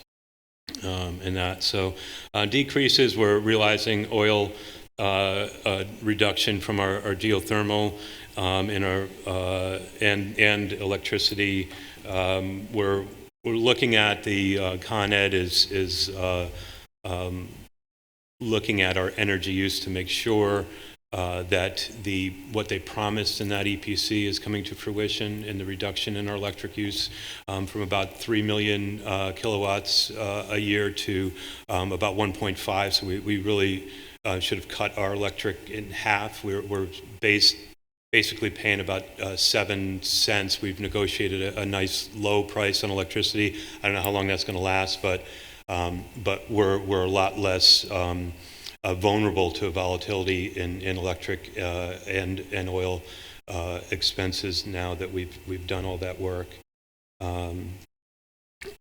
And that. So decreases, we're realizing oil reduction from our geothermal in our and electricity. We're looking at the Con Ed is looking at our energy use to make sure that what they promised in that EPC is coming to fruition in the reduction in our electric use from about 3 million kilowatts a year to about 1.5. So we really should have cut our electric in half. We're basically paying about 7 cents. We've negotiated a nice low price on electricity. I don't know how long that's going to last, but we're a lot less vulnerable to volatility in electric and oil expenses now that we've done all that work.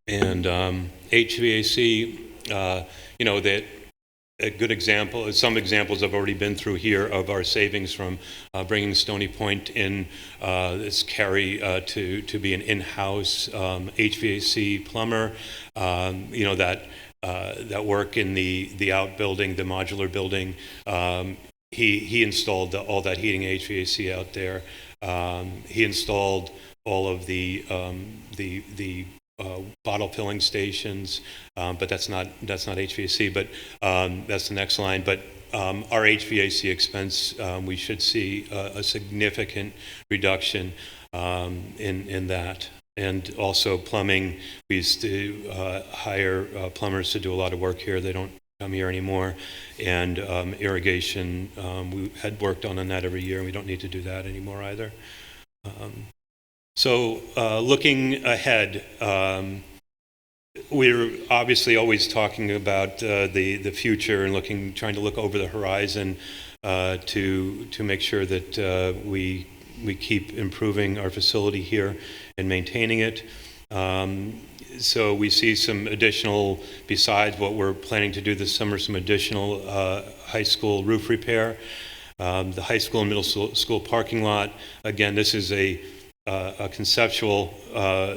HVAC, that a good example, some examples I've already been through here of our savings from bringing Stony Point in, this Kerry to be an in-house HVAC plumber, that work in the outbuilding, the modular building. He installed all that heating HVAC out there. He installed all of the bottle filling stations, but that's not HVAC. But that's the next line. But our HVAC expense, we should see a significant reduction in that. And also plumbing, we used to hire plumbers to do a lot of work here. They don't come here anymore. And irrigation, we had worked on that every year, and we don't need to do that anymore either. Looking ahead, we're obviously always talking about the future and trying to look over the horizon to make sure that we keep improving our facility here and maintaining it. So we see some additional, besides what we're planning to do this summer, some additional high school roof repair. The high school and middle school parking lot, again, this is a a conceptual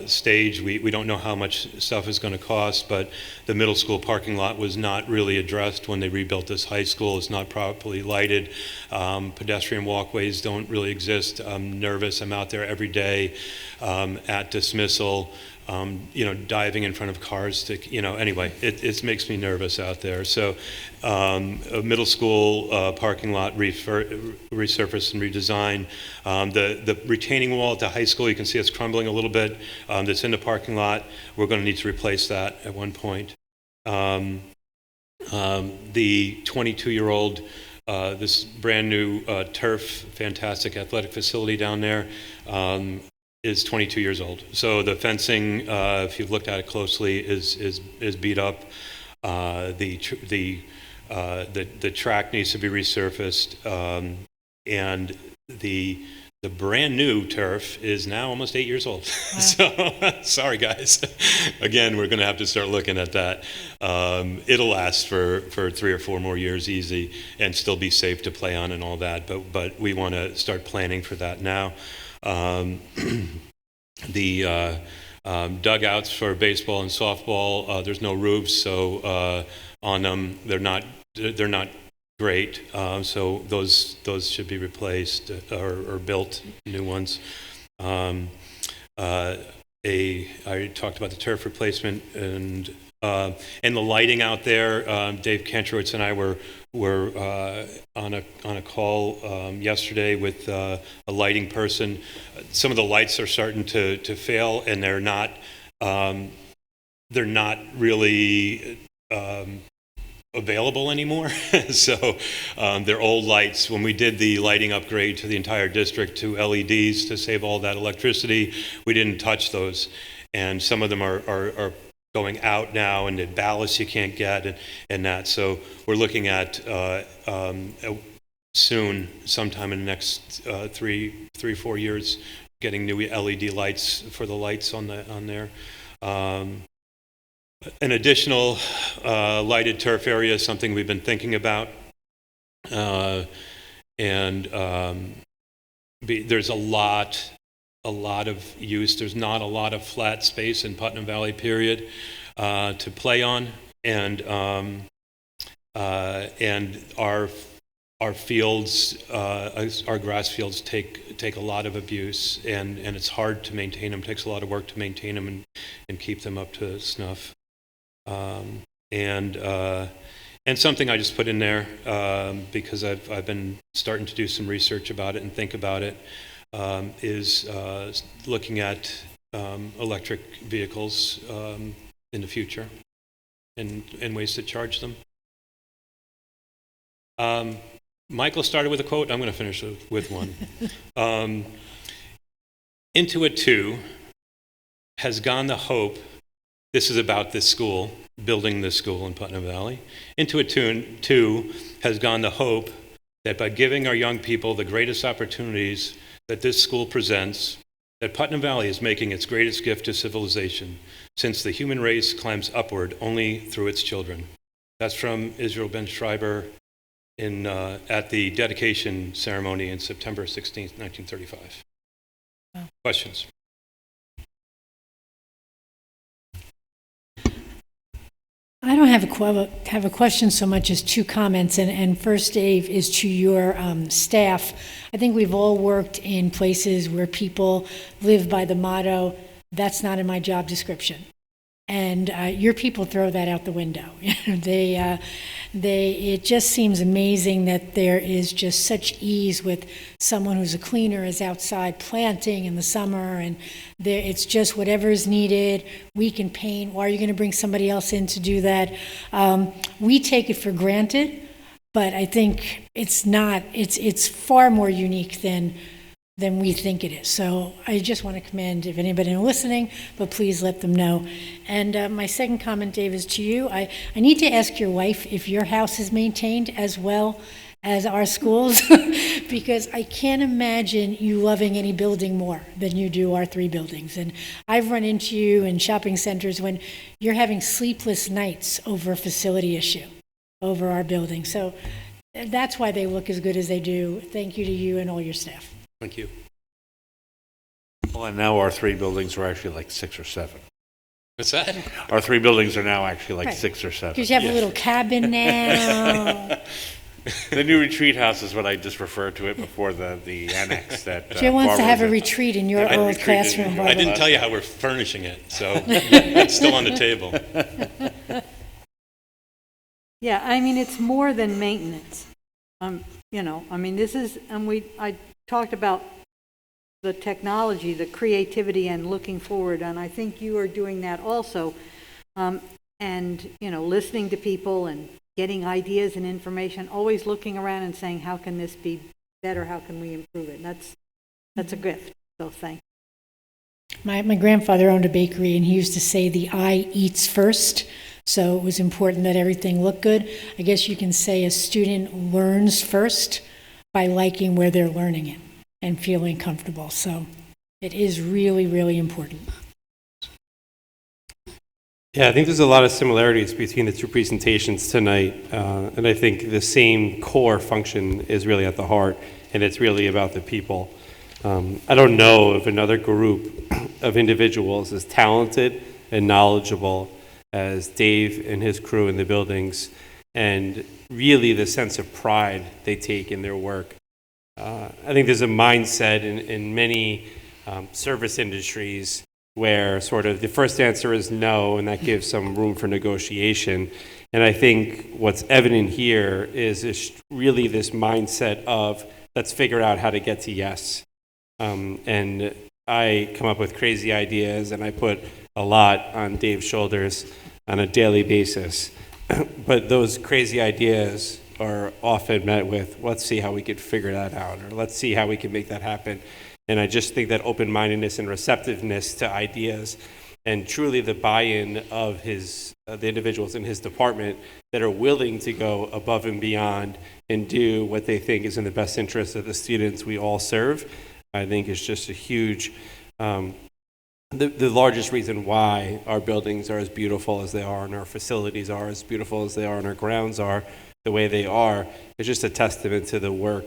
stage. We don't know how much stuff is going to cost, but the middle school parking lot was not really addressed when they rebuilt this high school. It's not properly lighted. Pedestrian walkways don't really exist. I'm nervous. I'm out there every day at dismissal. Diving in front of cars anyway, it makes me nervous out there. So a middle school parking lot resurfaced and redesigned. The retaining wall at the high school, you can see it's crumbling a little bit. That's in the parking lot. We're going to need to replace that at one point. The 22-year-old, this brand new turf, fantastic athletic facility down there, is 22 years old. So the fencing, if you've looked at it closely, is beat up. The track needs to be resurfaced, and the brand new turf is now almost 8 years old. Wow. So sorry guys. Again, we're going to have to start looking at that. It'll last for 3 or 4 more years easy, and still be safe to play on and all that. But we want to start planning for that now. The dugouts for baseball and softball, there's no roofs, so on them they're not great. So those should be replaced or built new ones. I talked about the turf replacement and the lighting out there. Dave Kantrowitz and I were on a call yesterday with a lighting person. Some of the lights are starting to fail, and they're not really available anymore. So they're old lights. When we did the lighting upgrade to the entire district to LEDs to save all that electricity, we didn't touch those, and some of them are going out now, and the ballast you can't get, and that. So we're looking at soon, sometime in the next 3-4 years, getting new LED lights for the lights on there. An additional lighted turf area is something we've been thinking about, and there's a lot of use. There's not a lot of flat space in Putnam Valley, period, to play on, and our fields, our grass fields take a lot of abuse, and it's hard to maintain them. It takes a lot of work to maintain them and keep them up to snuff. And something I just put in there because I've been starting to do some research about it and think about it. Is looking at electric vehicles in the future and ways to charge them. Michael started with a quote. I'm going to finish with one. Into it too has gone the hope. This is about this school, building this school in Putnam Valley. Into it too has gone the hope that by giving our young people the greatest opportunities that this school presents, that Putnam Valley is making its greatest gift to civilization, since the human race climbs upward only through its children. That's from Israel Ben Schreiber at the dedication ceremony in September 16th, 1935. Wow. Questions? I don't have a question so much as 2 comments, and first, Dave, is to your staff. I think we've all worked in places where people live by the motto, "That's not in my job description," and your people throw that out the window. It just seems amazing that there is just such ease with someone who's a cleaner is outside planting in the summer, and it's just whatever is needed. We can paint. Why are you going to bring somebody else in to do that? We take it for granted, but I think it's not. It's far more unique than we think it is. So I just want to commend if anybody listening, but please let them know. And my second comment, Dave, is to you. I need to ask your wife if your house is maintained as well as our schools, because I can't imagine you loving any building more than you do our 3 buildings. And I've run into you in shopping centers when you're having sleepless nights over a facility issue, over our building. So that's why they look as good as they do. Thank you to you and all your staff. Thank you. Well, and now our 3 buildings are actually like 6 or 7. What's that? Our 3 buildings are now actually like Right. 6 or 7. Because you have a little cabin now. The new retreat house is what I just referred to it before the annex that. Jill wants to Barbara have a was in. retreat in your Yeah, old retreat in classroom, your- I Barbara. didn't tell you how we're furnishing it, so it's still on the table. Yeah, I mean, it's more than maintenance. I mean, this is, and I talked about the technology, the creativity and looking forward, and I think you are doing that also. And, listening to people and getting ideas and information, always looking around and saying, how can this be better? How can we improve it? And that's a gift, so thank you. My grandfather owned a bakery, and he used to say the eye eats first. So it was important that everything looked good. I guess you can say a student learns first by liking where they're learning it and feeling comfortable. So it is really, really important. Yeah, I think there's a lot of similarities between the 2 presentations tonight, and I think the same core function is really at the heart, and it's really about the people. I don't know of another group of individuals as talented and knowledgeable as Dave and his crew in the buildings, and really the sense of pride they take in their work. I think there's a mindset in many service industries where sort of the first answer is no, and that gives some room for negotiation. And I think what's evident here is really this mindset of let's figure out how to get to yes. And I come up with crazy ideas, and I put a lot on Dave's shoulders on a daily basis. But those crazy ideas are often met with, let's see how we could figure that out, or let's see how we can make that happen. And I just think that open-mindedness and receptiveness to ideas and truly the buy-in of the individuals in his department that are willing to go above and beyond and do what they think is in the best interest of the students we all serve, I think is just a huge, the largest reason why our buildings are as beautiful as they are and our facilities are as beautiful as they are and our grounds are the way they are. It's just a testament to the work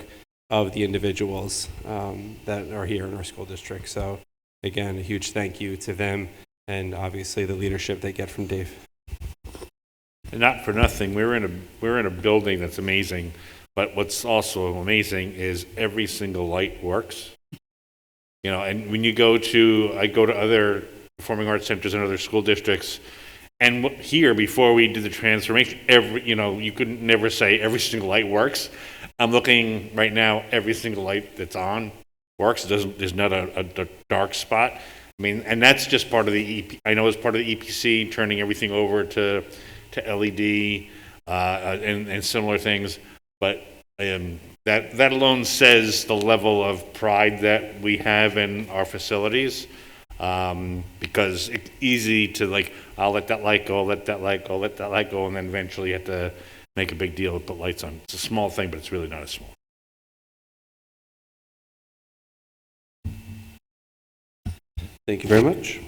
of the individuals that are here in our school district. So again, a huge thank you to them and obviously the leadership they get from Dave. And not for nothing, we're in a building that's amazing, but what's also amazing is every single light works. And when I go to other performing arts centers and other school districts, and here, before we did the transformation, you could never say every single light works. I'm looking right now, every single light that's on works. There's not a dark spot. I mean, and that's just part of the I know it's part of the EPC, turning everything over to LED and similar things. But that alone says the level of pride that we have in our facilities. Because it's easy to I'll let that light go, I'll let that light go, I'll let that light go, and then eventually you have to make a big deal and put lights on. It's a small thing, but it's really not as small. Thank you very much.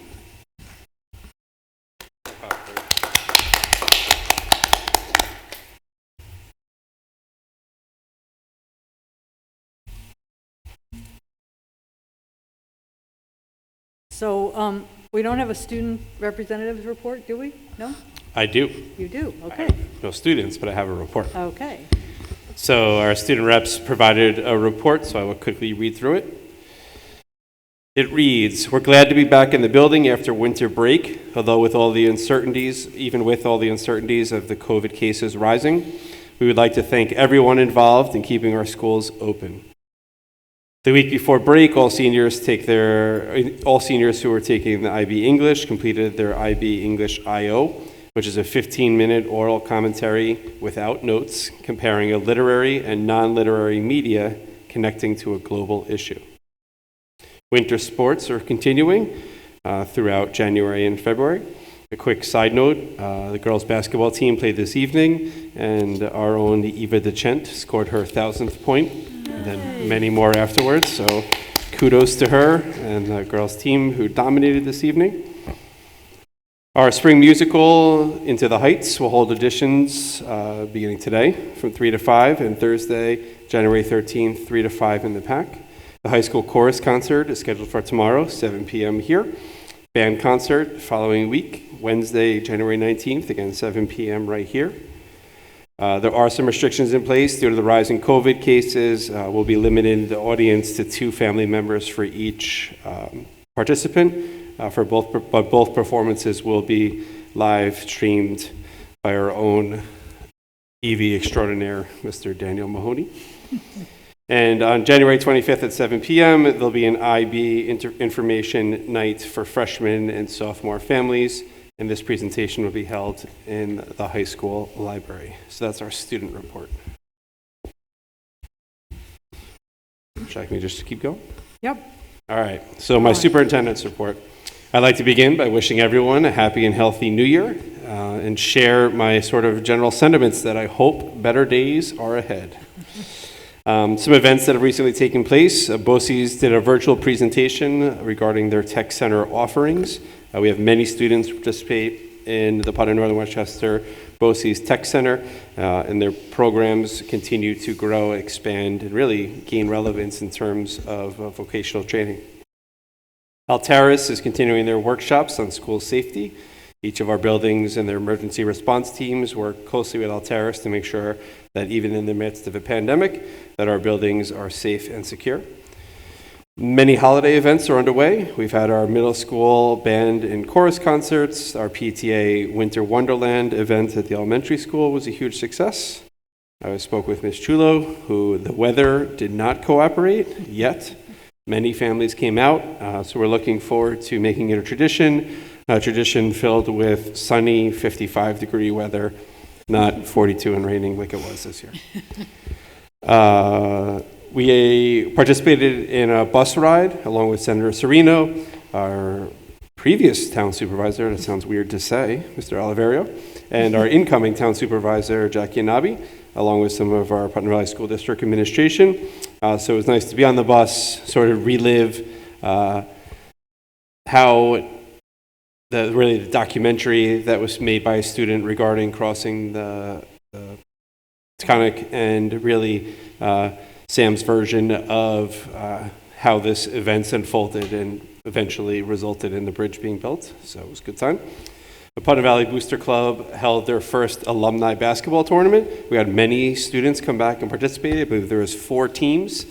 So we don't have a student representative's report, do we? No? I do. You do, okay. No students, but I have a report. Okay. So our student reps provided a report, so I will quickly read through it. It reads, we're glad to be back in the building after winter break, although with all the uncertainties, even with all the uncertainties of the COVID cases rising, we would like to thank everyone involved in keeping our schools open. The week before break, all seniors who were taking the IB English completed their IB English I.O., which is a 15-minute oral commentary without notes comparing a literary and non-literary media connecting to a global issue. Winter sports are continuing throughout January and February. A quick side note, the girls' basketball team played this evening, and our own Eva DeChent scored her 1,000th point, and then many more afterwards. So kudos to her and the girls' team who dominated this evening. Our spring musical, Into the Heights, will hold auditions beginning today from 3 to 5, and Thursday, January 13th, 3 to 5 in the PAC. The high school chorus concert is scheduled for tomorrow, 7 p.m. here. Band concert following week, Wednesday, January 19th, again, 7 p.m. right here. There are some restrictions in place due to the rise in COVID cases. We'll be limiting the audience to 2 family members for each participant. But both performances will be live streamed by our own EV extraordinaire, Mr. Daniel Mahoney. And on January 25th at 7 p.m., there'll be an IB information night for freshmen and sophomore families, and this presentation will be held in the high school library. So that's our student report. Would you like me just to keep going? Yep. All right, so my superintendent's report. I'd like to begin by wishing everyone a happy and healthy new year and share my sort of general sentiments that I hope better days are ahead. Some events that have recently taken place. BOCES did a virtual presentation regarding their tech center offerings. We have many students participate in the Putnam Northern Westchester BOCES Tech Center, and their programs continue to grow, expand, and really gain relevance in terms of vocational training. Altaris is continuing their workshops on school safety. Each of our buildings and their emergency response teams work closely with Altaris to make sure that even in the midst of a pandemic, that our buildings are safe and secure. Many holiday events are underway. We've had our middle school band and chorus concerts. Our PTA Winter Wonderland event at the elementary school was a huge success. I spoke with Ms. Chulo, who the weather did not cooperate yet. Many families came out, so we're looking forward to making it a tradition filled with sunny 55-degree weather, not 42 and raining like it was this year. We participated in a bus ride along with Senator Serino, our previous town supervisor, that sounds weird to say, Mr. Oliverio, and our incoming town supervisor, Jackie Anabi, along with some of our Putnam Valley School District administration. So it was nice to be on the bus, sort of relive how the documentary that was made by a student regarding crossing the Taconic, and really Sam's version of how this events unfolded and eventually resulted in the bridge being built. So it was a good time. The Putnam Valley Booster Club held their first alumni basketball tournament. We had many students come back and participate. I believe there was 4 teams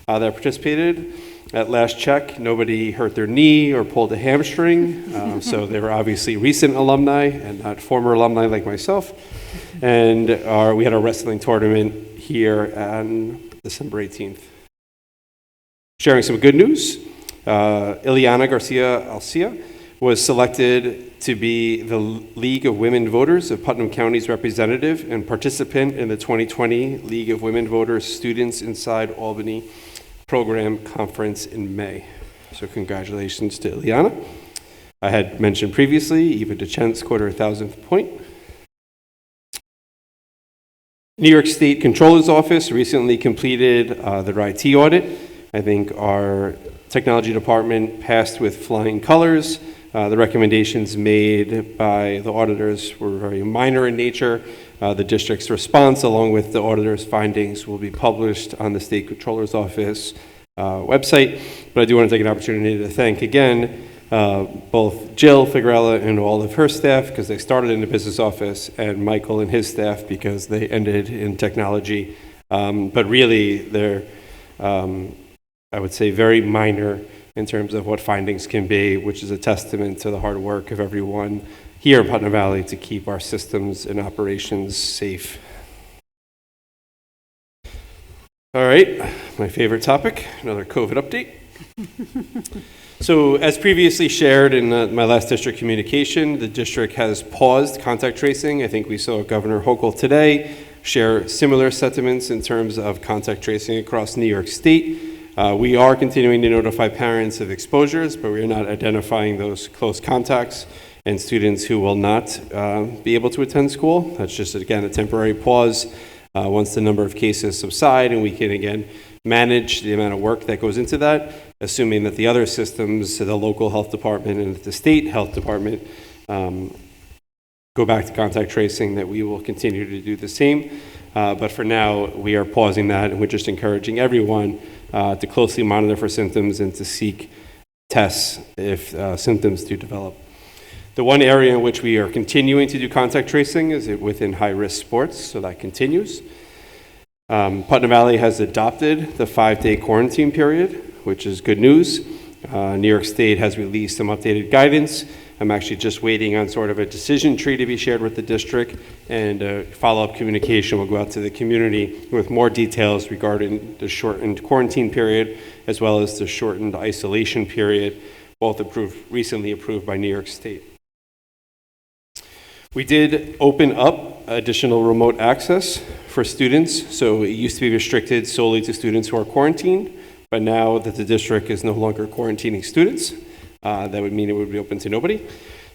that participated. At last check, nobody hurt their knee or pulled a hamstring. So they were obviously recent alumni and not former alumni like myself. And we had a wrestling tournament here on December 18th. Sharing some good news, Ileana Garcia Alcia was selected to be the League of Women Voters of Putnam County's representative and participant in the 2020 League of Women Voters Students Inside Albany program conference in May. So congratulations to Ileana. I had mentioned previously, Eva DeChent scored her 1,000th point. New York State Controller's Office recently completed their IT audit. I think our technology department passed with flying colors. The recommendations made by the auditors were very minor in nature. The district's response, along with the auditor's findings, will be published on the State Controller's Office website. But I do want to take an opportunity to thank again both Jill Figuerella and all of her staff, because they started in the business office, and Michael and his staff because they ended in technology. But really, they're, I would say, very minor in terms of what findings can be, which is a testament to the hard work of everyone here in Putnam Valley to keep our systems and operations safe. All right, my favorite topic, another COVID update. So as previously shared in my last district communication, the district has paused contact tracing. I think we saw Governor Hochul today share similar sentiments in terms of contact tracing across New York State. We are continuing to notify parents of exposures, but we are not identifying those close contacts and students who will not be able to attend school. That's just, again, a temporary pause once the number of cases subside, and we can, again, manage the amount of work that goes into that, assuming that the other systems, the local health department and the state health department, go back to contact tracing, that we will continue to do the same. But for now, we are pausing that, and we're just encouraging everyone to closely monitor for symptoms and to seek tests if symptoms do develop. The one area in which we are continuing to do contact tracing is within high-risk sports, so that continues. Putnam Valley has adopted the 5-day quarantine period, which is good news. New York State has released some updated guidance. I'm actually just waiting on sort of a decision tree to be shared with the district, and follow-up communication will go out to the community with more details regarding the shortened quarantine period as well as the shortened isolation period, both recently approved by New York State. We did open up additional remote access for students. So it used to be restricted solely to students who are quarantined, but now that the district is no longer quarantining students, that would mean it would be open to nobody.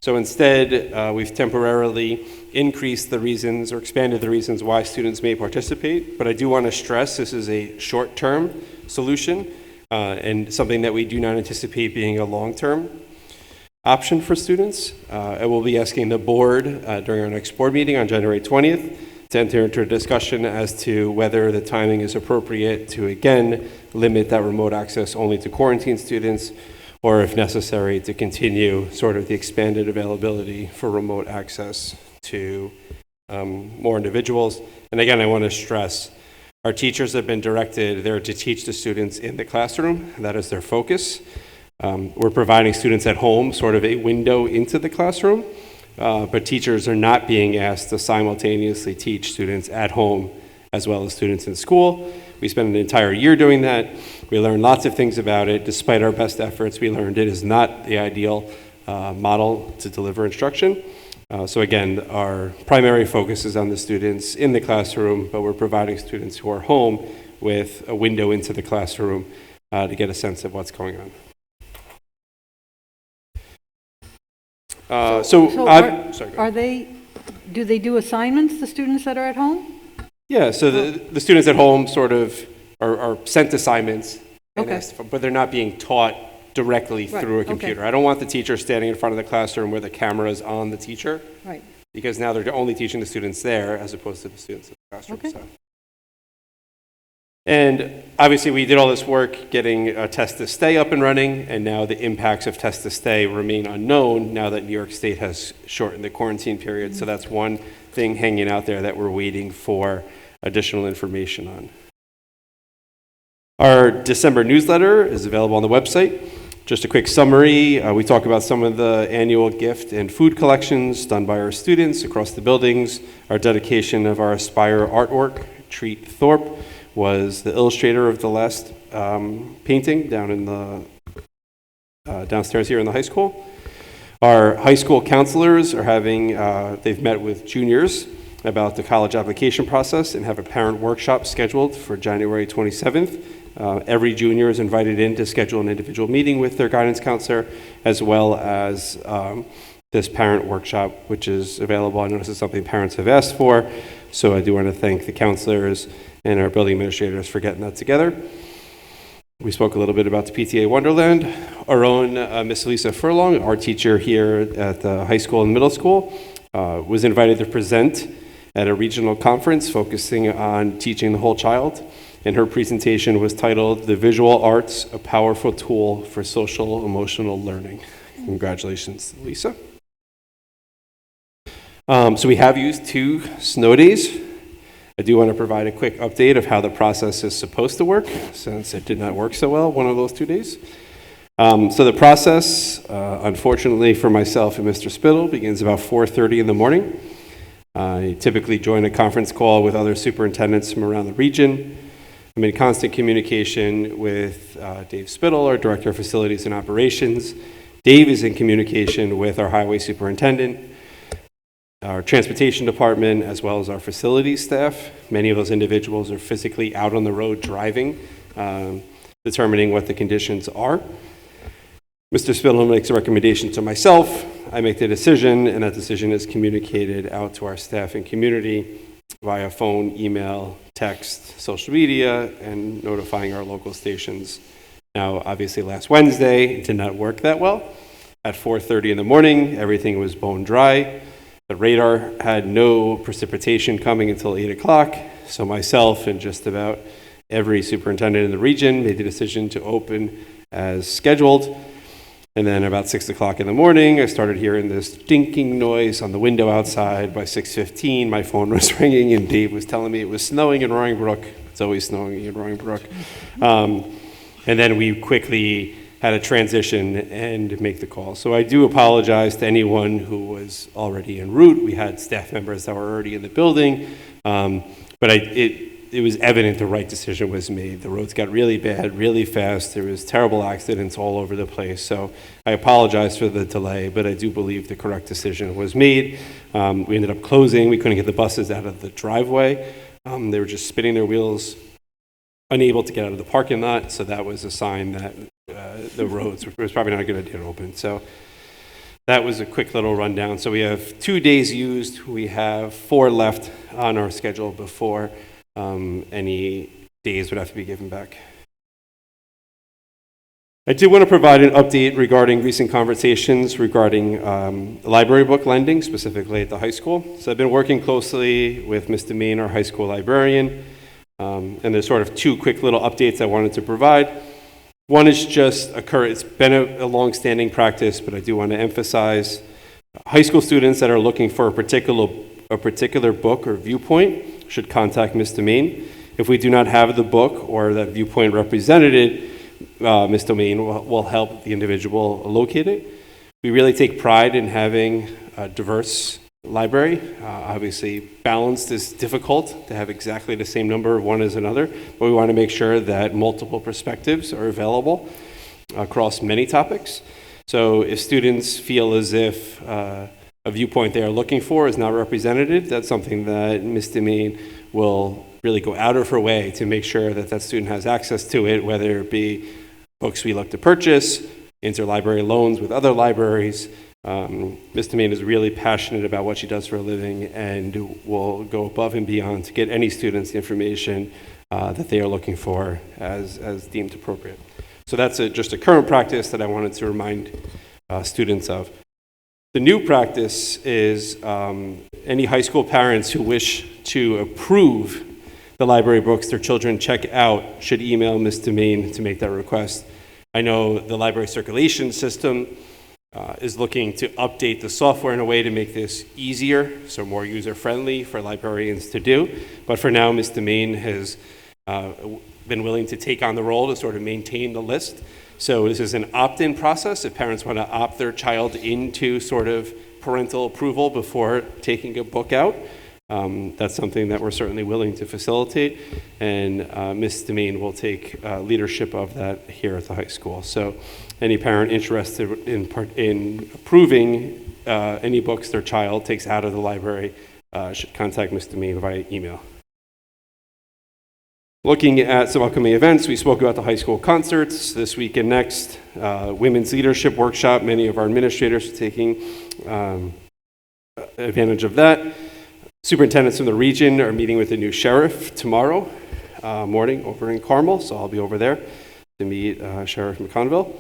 So instead, we've temporarily increased the reasons or expanded the reasons why students may participate. But I do want to stress this is a short-term solution and something that we do not anticipate being a long-term option for students. I will be asking the board during our next board meeting on January 20th to enter into a discussion as to whether the timing is appropriate to, again, limit that remote access only to quarantine students, or if necessary, to continue sort of the expanded availability for remote access to more individuals. And again, I want to stress, our teachers have been directed there to teach the students in the classroom. That is their focus. We're providing students at home sort of a window into the classroom, but teachers are not being asked to simultaneously teach students at home as well as students in school. We spent an entire year doing that. We learned lots of things about it. Despite our best efforts, we learned it is not the ideal model to deliver instruction. So again, our primary focus is on the students in the classroom, but we're providing students who are home with a window into the classroom to get a sense of what's going on. Sorry, go ahead. Do they do assignments, the students that are at home? Yeah, so the students at home sort of are sent assignments, Okay. but they're not being taught directly Right, through a okay. computer. I don't want the teacher standing in front of the classroom where the camera is on the teacher, Right. because now they're only teaching the students there as opposed to the students in the classroom. Okay. So. And obviously we did all this work getting Test to Stay up and running, and now the impacts of Test to Stay remain unknown now that New York State has shortened the quarantine period. So that's one thing hanging out there that we're waiting for additional information on. Our December newsletter is available on the website. Just a quick summary, we talk about some of the annual gift and food collections done by our students across the buildings, our dedication of our Aspire artwork. Treat Thorpe was the illustrator of the last painting down in the downstairs here in the high school. Our high school counselors are having, they've met with juniors about the college application process and have a parent workshop scheduled for January 27th. Every junior is invited in to schedule an individual meeting with their guidance counselor, as well as this parent workshop, which is available. I know this is something parents have asked for, so I do want to thank the counselors and our building administrators for getting that together. We spoke a little bit about the PTA Wonderland. Our own Miss Lisa Furlong, our teacher here at the high school and middle school, was invited to present at a regional conference focusing on teaching the whole child. And her presentation was titled, "The Visual Arts, a Powerful Tool for Social Emotional Learning." Congratulations, Lisa. So we have used 2 snow days. I do want to provide a quick update of how the process is supposed to work, since it did not work so well one of those 2 days. So the process, unfortunately for myself and Mr. Spittle, begins about 4:30 in the morning. I typically join a conference call with other superintendents from around the region. I'm in constant communication with Dave Spittle, our Director of Facilities and Operations. Dave is in communication with our Highway Superintendent, our Transportation Department, as well as our facilities staff. Many of those individuals are physically out on the road driving, determining what the conditions are. Mr. Spittle makes a recommendation to myself. I make the decision, and that decision is communicated out to our staff and community via phone, email, text, social media, and notifying our local stations. Now, obviously, last Wednesday, it did not work that well. At 4:30 in the morning, everything was bone dry. The radar had no precipitation coming until 8 o'clock, so myself and just about Every superintendent in the region made the decision to open as scheduled. And then about 6 o'clock in the morning, I started hearing this dinking noise on the window outside. By 6:15, my phone was ringing, and Dave was telling me it was snowing in Roaring Brook. It's always snowing in Roaring Brook. And then we quickly had to transition and make the call. So I do apologize to anyone who was already en route. We had staff members that were already in the building, but it was evident the right decision was made. The roads got really bad, really fast. There was terrible accidents all over the place. So I apologize for the delay, but I do believe the correct decision was made. We ended up closing. We couldn't get the buses out of the driveway. They were just spinning their wheels, unable to get out of the parking lot. So that was a sign that the roads was probably not a good idea to open. So that was a quick little rundown. So we have 2 days used. We have 4 left on our schedule before any days would have to be given back. I did want to provide an update regarding recent conversations regarding library book lending, specifically at the high school. So I've been working closely with Ms. Demain, our high school librarian, and there's sort of 2 quick little updates I wanted to provide. One is just it's been a long-standing practice, but I do want to emphasize high school students that are looking for a particular book or viewpoint should contact Ms. Demain. If we do not have the book or that viewpoint represented, Ms. Demain will help the individual locate it. We really take pride in having a diverse library. Obviously, balanced is difficult to have exactly the same number of one as another, but we want to make sure that multiple perspectives are available across many topics. So if students feel as if a viewpoint they are looking for is not represented, that's something that Ms. Demain will really go out of her way to make sure that that student has access to it, whether it be books we look to purchase, interlibrary loans with other libraries. Ms. Demain is really passionate about what she does for a living and will go above and beyond to get any students the information that they are looking for as deemed appropriate. So that's just a current practice that I wanted to remind students of. The new practice is any high school parents who wish to approve the library books their children check out should email Ms. Demain to make that request. I know the library circulation system is looking to update the software in a way to make this easier, so more user-friendly for librarians to do. But for now, Ms. Demain has been willing to take on the role to sort of maintain the list. So this is an opt-in process. If parents want to opt their child into sort of parental approval before taking a book out, that's something that we're certainly willing to facilitate. And Ms. Demain will take leadership of that here at the high school. So any parent interested in approving any books their child takes out of the library should contact Ms. Demain via email. Looking at some upcoming events, we spoke about the high school concerts this week and next, women's leadership workshop. Many of our administrators are taking advantage of that. Superintendents from the region are meeting with the new sheriff tomorrow morning over in Carmel, so I'll be over there to meet Sheriff McConville.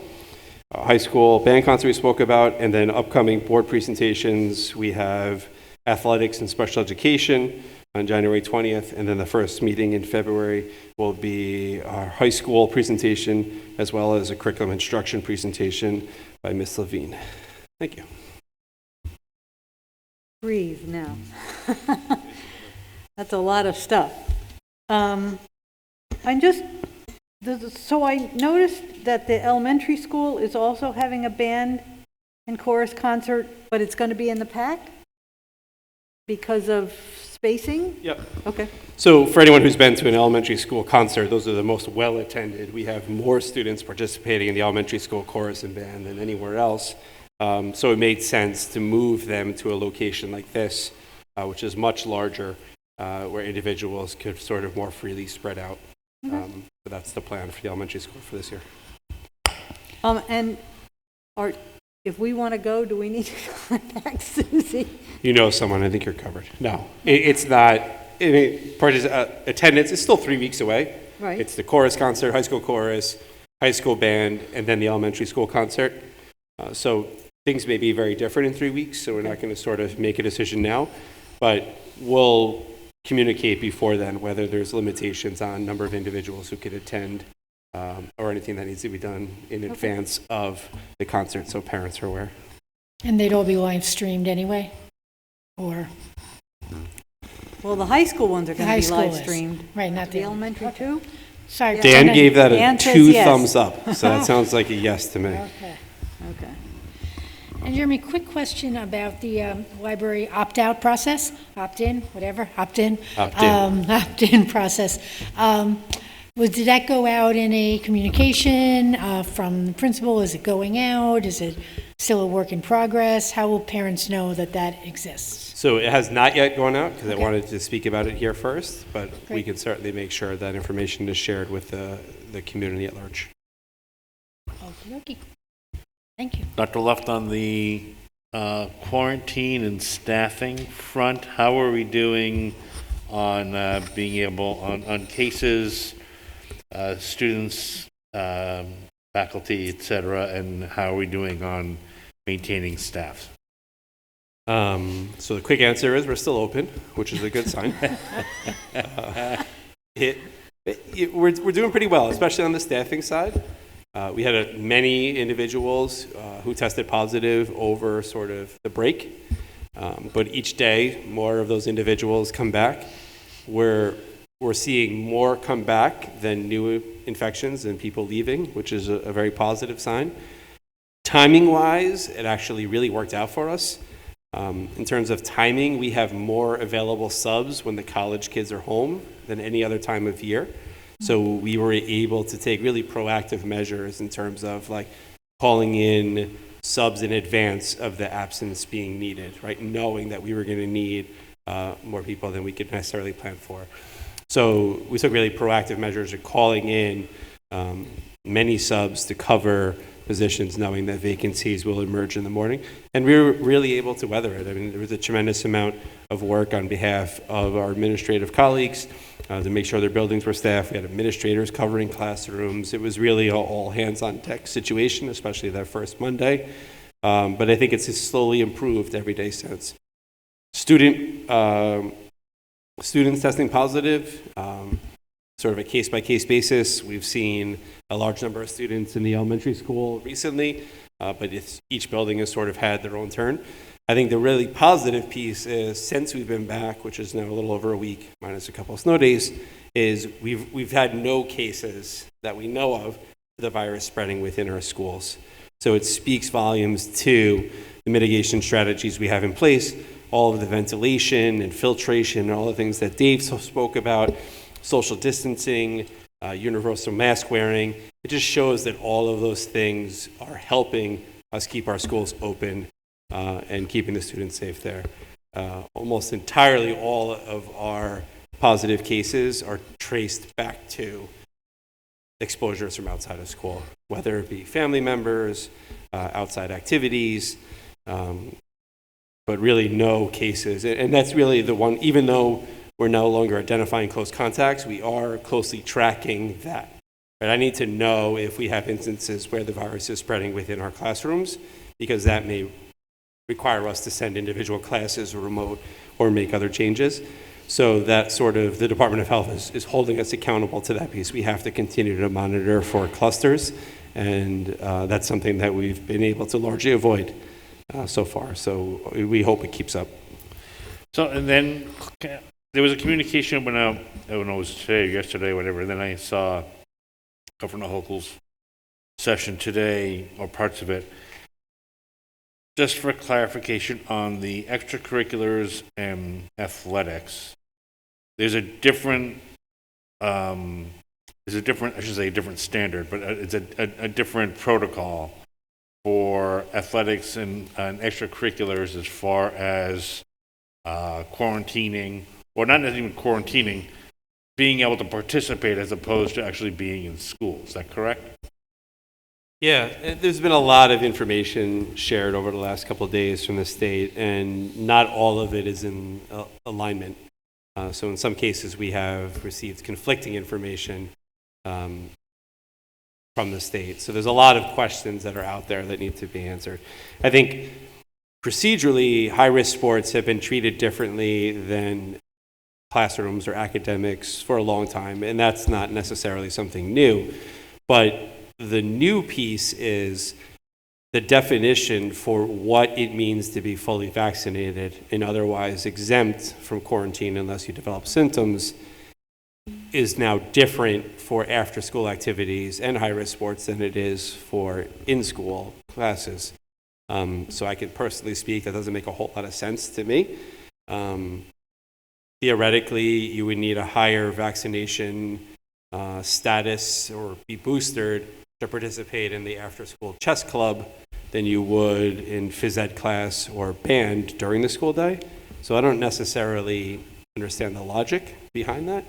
High school band concert we spoke about, and then upcoming board presentations. We have athletics and special education on January 20th, and then the first meeting in February will be our high school presentation, as well as a curriculum instruction presentation by Ms. Levine. Thank you. Breathe now. That's a lot of stuff. So I noticed that the elementary school is also having a band and chorus concert, but it's going to be in the PAC because of spacing? Yep. Okay. So for anyone who's been to an elementary school concert, those are the most well-attended. We have more students participating in the elementary school chorus and band than anywhere else. So it made sense to move them to a location like this, which is much larger, where individuals could sort of more freely spread out. So that's the plan for the elementary school for this year. If we want to go, do we need to contact Susie? You know someone, I think you're covered. No, it's not. Attendance is still 3 weeks away. Right. It's the chorus concert, high school chorus, high school band, and then the elementary school concert. So things may be very different in 3 weeks, so we're not going to sort of make a decision now. But we'll communicate before then whether there's limitations on number of individuals who could attend, or anything that needs to be done in advance of the concert, so parents are aware. And they'd all be live streamed anyway? Or Well, the high school ones are the going high to be school live is? streamed. Right, not The the elementary too? Sorry. Dan gave that a Dan says 2 yes. thumbs up, so that sounds like a yes to me. Okay. Okay. And Jeremy, quick question about the library opt-out process, opt-in, whatever, opt-in. Opt-in. Opt-in process. Did that go out in a communication from the principal? Is it going out? Is it still a work in progress? How will parents know that that exists? So it has not yet gone out, because I Okay. wanted to speak about it here first, but we Great. can certainly make sure that information is shared with the community at large. Okey-dokey. Thank you. Dr. Luft, on the quarantine and staffing front, how are we doing on being able, on cases, students, faculty, et cetera, and how are we doing on maintaining staff? So the quick answer is we're still open, which is a good sign. We're doing pretty well, especially on the staffing side. We had many individuals who tested positive over sort of the break, but each day more of those individuals come back. We're seeing more come back than new infections and people leaving, which is a very positive sign. Timing-wise, it actually really worked out for us. In terms of timing, we have more available subs when the college kids are home than any other time of year. So we were able to take really proactive measures in terms of like calling in subs in advance of the absence being needed, right? Knowing that we were going to need more people than we could necessarily plan for. So we took really proactive measures of calling in many subs to cover positions, knowing that vacancies will emerge in the morning. And we were really able to weather it. I mean, there was a tremendous amount of work on behalf of our administrative colleagues to make sure their buildings were staffed. We had administrators covering classrooms. It was really an all hands on deck situation, especially that first Monday. But I think it's slowly improved every day since. Students testing positive, sort of a case-by-case basis. We've seen a large number of students in the elementary school recently, but each building has sort of had their own turn. I think the really positive piece is since we've been back, which is now a little over a week, minus a couple of snow days, is we've had no cases that we know of the virus spreading within our schools. So it speaks volumes to the mitigation strategies we have in place, all of the ventilation and filtration and all the things that Dave spoke about, social distancing, universal mask wearing. It just shows that all of those things are helping us keep our schools open and keeping the students safe there. Almost entirely all of our positive cases are traced back to exposures from outside of school, whether it be family members, outside activities, but really no cases. And that's really the one, even though we're no longer identifying close contacts, we are closely tracking that. Right? I need to know if we have instances where the virus is spreading within our classrooms, because that may require us to send individual classes remote or make other changes. So that sort of, the Department of Health is holding us accountable to that piece. We have to continue to monitor for clusters, and that's something that we've been able to largely avoid so far. So we hope it keeps up. So, and then there was a communication went out, I don't know, it was today or yesterday, whatever, and then I saw Governor Hochul's session today, or parts of it. Just for clarification on the extracurriculars and athletics, there's a different, I should say a different standard, but it's a different protocol for athletics and extracurriculars as far as quarantining, or not even quarantining, being able to participate as opposed to actually being in school. Is that correct? Yeah, there's been a lot of information shared over the last couple of days from the state, and not all of it is in alignment. So in some cases, we have received conflicting information from the state. So there's a lot of questions that are out there that need to be answered. I think procedurally, high-risk sports have been treated differently than classrooms or academics for a long time, and that's not necessarily something new. But the new piece is the definition for what it means to be fully vaccinated and otherwise exempt from quarantine unless you develop symptoms is now different for after-school activities and high-risk sports than it is for in-school classes. So I can personally speak, that doesn't make a whole lot of sense to me. Theoretically, you would need a higher vaccination status or be boosted to participate in the after-school chess club than you would in phys ed class or band during the school day. So I don't necessarily understand the logic behind that.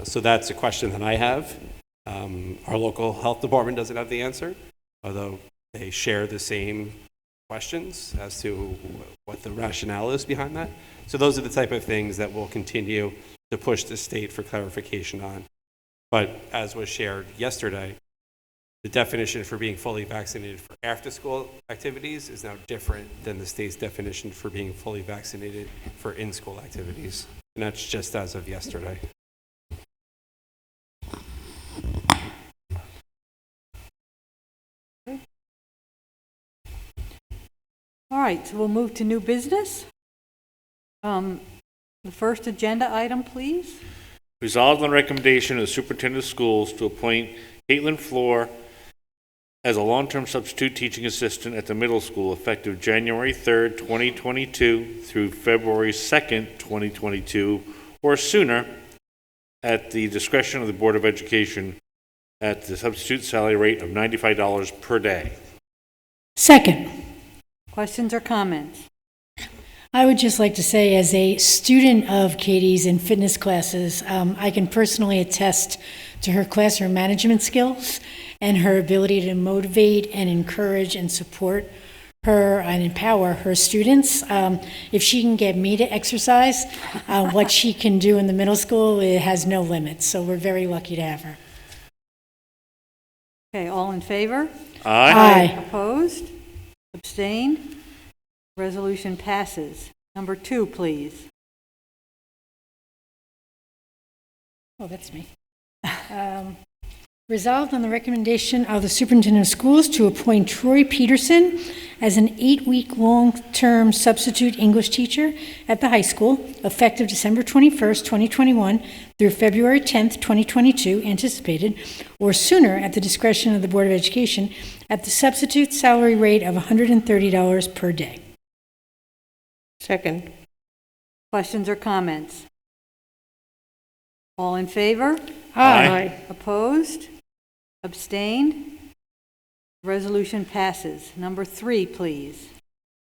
So that's a question that I have. Our local health department doesn't have the answer, although they share the same questions as to what the rationale is behind that. So those are the type of things that we'll continue to push the state for clarification on. But as was shared yesterday, the definition for being fully vaccinated for after-school activities is now different than the state's definition for being fully vaccinated for in-school activities. And that's just as of yesterday. All right, so we'll move to new business. The first agenda item, please. Resolved on recommendation of the superintendent of schools to appoint Caitlin Floor as a long-term substitute teaching assistant at the middle school effective January 3rd, 2022 through February 2nd, 2022, or sooner, at the discretion of the Board of Education at the substitute salary rate of $95 per day. Second. Questions or comments? I would just like to say, as a student of Katie's in fitness classes, I can personally attest to her classroom management skills and her ability to motivate and encourage and support her and empower her students. If she can get me to exercise, what she can do in the middle school, it has no limits. So we're very lucky to have her. Okay, all in favor? Aye. Opposed? Abstained? Resolution passes. Number 2, please. Oh, that's me. Resolved on the recommendation of the superintendent of schools to appoint Troy Peterson as an 8-week long-term substitute English teacher at the high school, effective December 21st, 2021 through February 10th, 2022, anticipated, or sooner at the discretion of the Board of Education at the substitute salary rate of $130 per day. Second. Questions or comments? All in favor? Aye. Opposed? Abstained? Resolution passes. Number 3, please.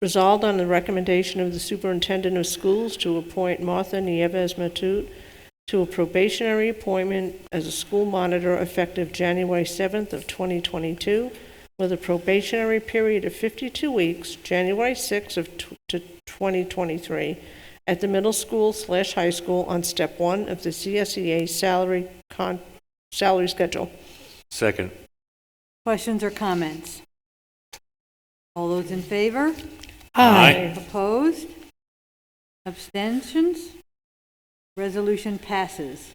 Resolved on the recommendation of the superintendent of schools to appoint Martha Nieves Matute to a probationary appointment as a school monitor effective January 7th of 2022 with a probationary period of 52 weeks, January 6th of 2023, at the middle school/high school on step 1 of the CSEA salary schedule. Second. Questions or comments? All those in favor? Aye. Opposed? Abstentions? Resolution passes.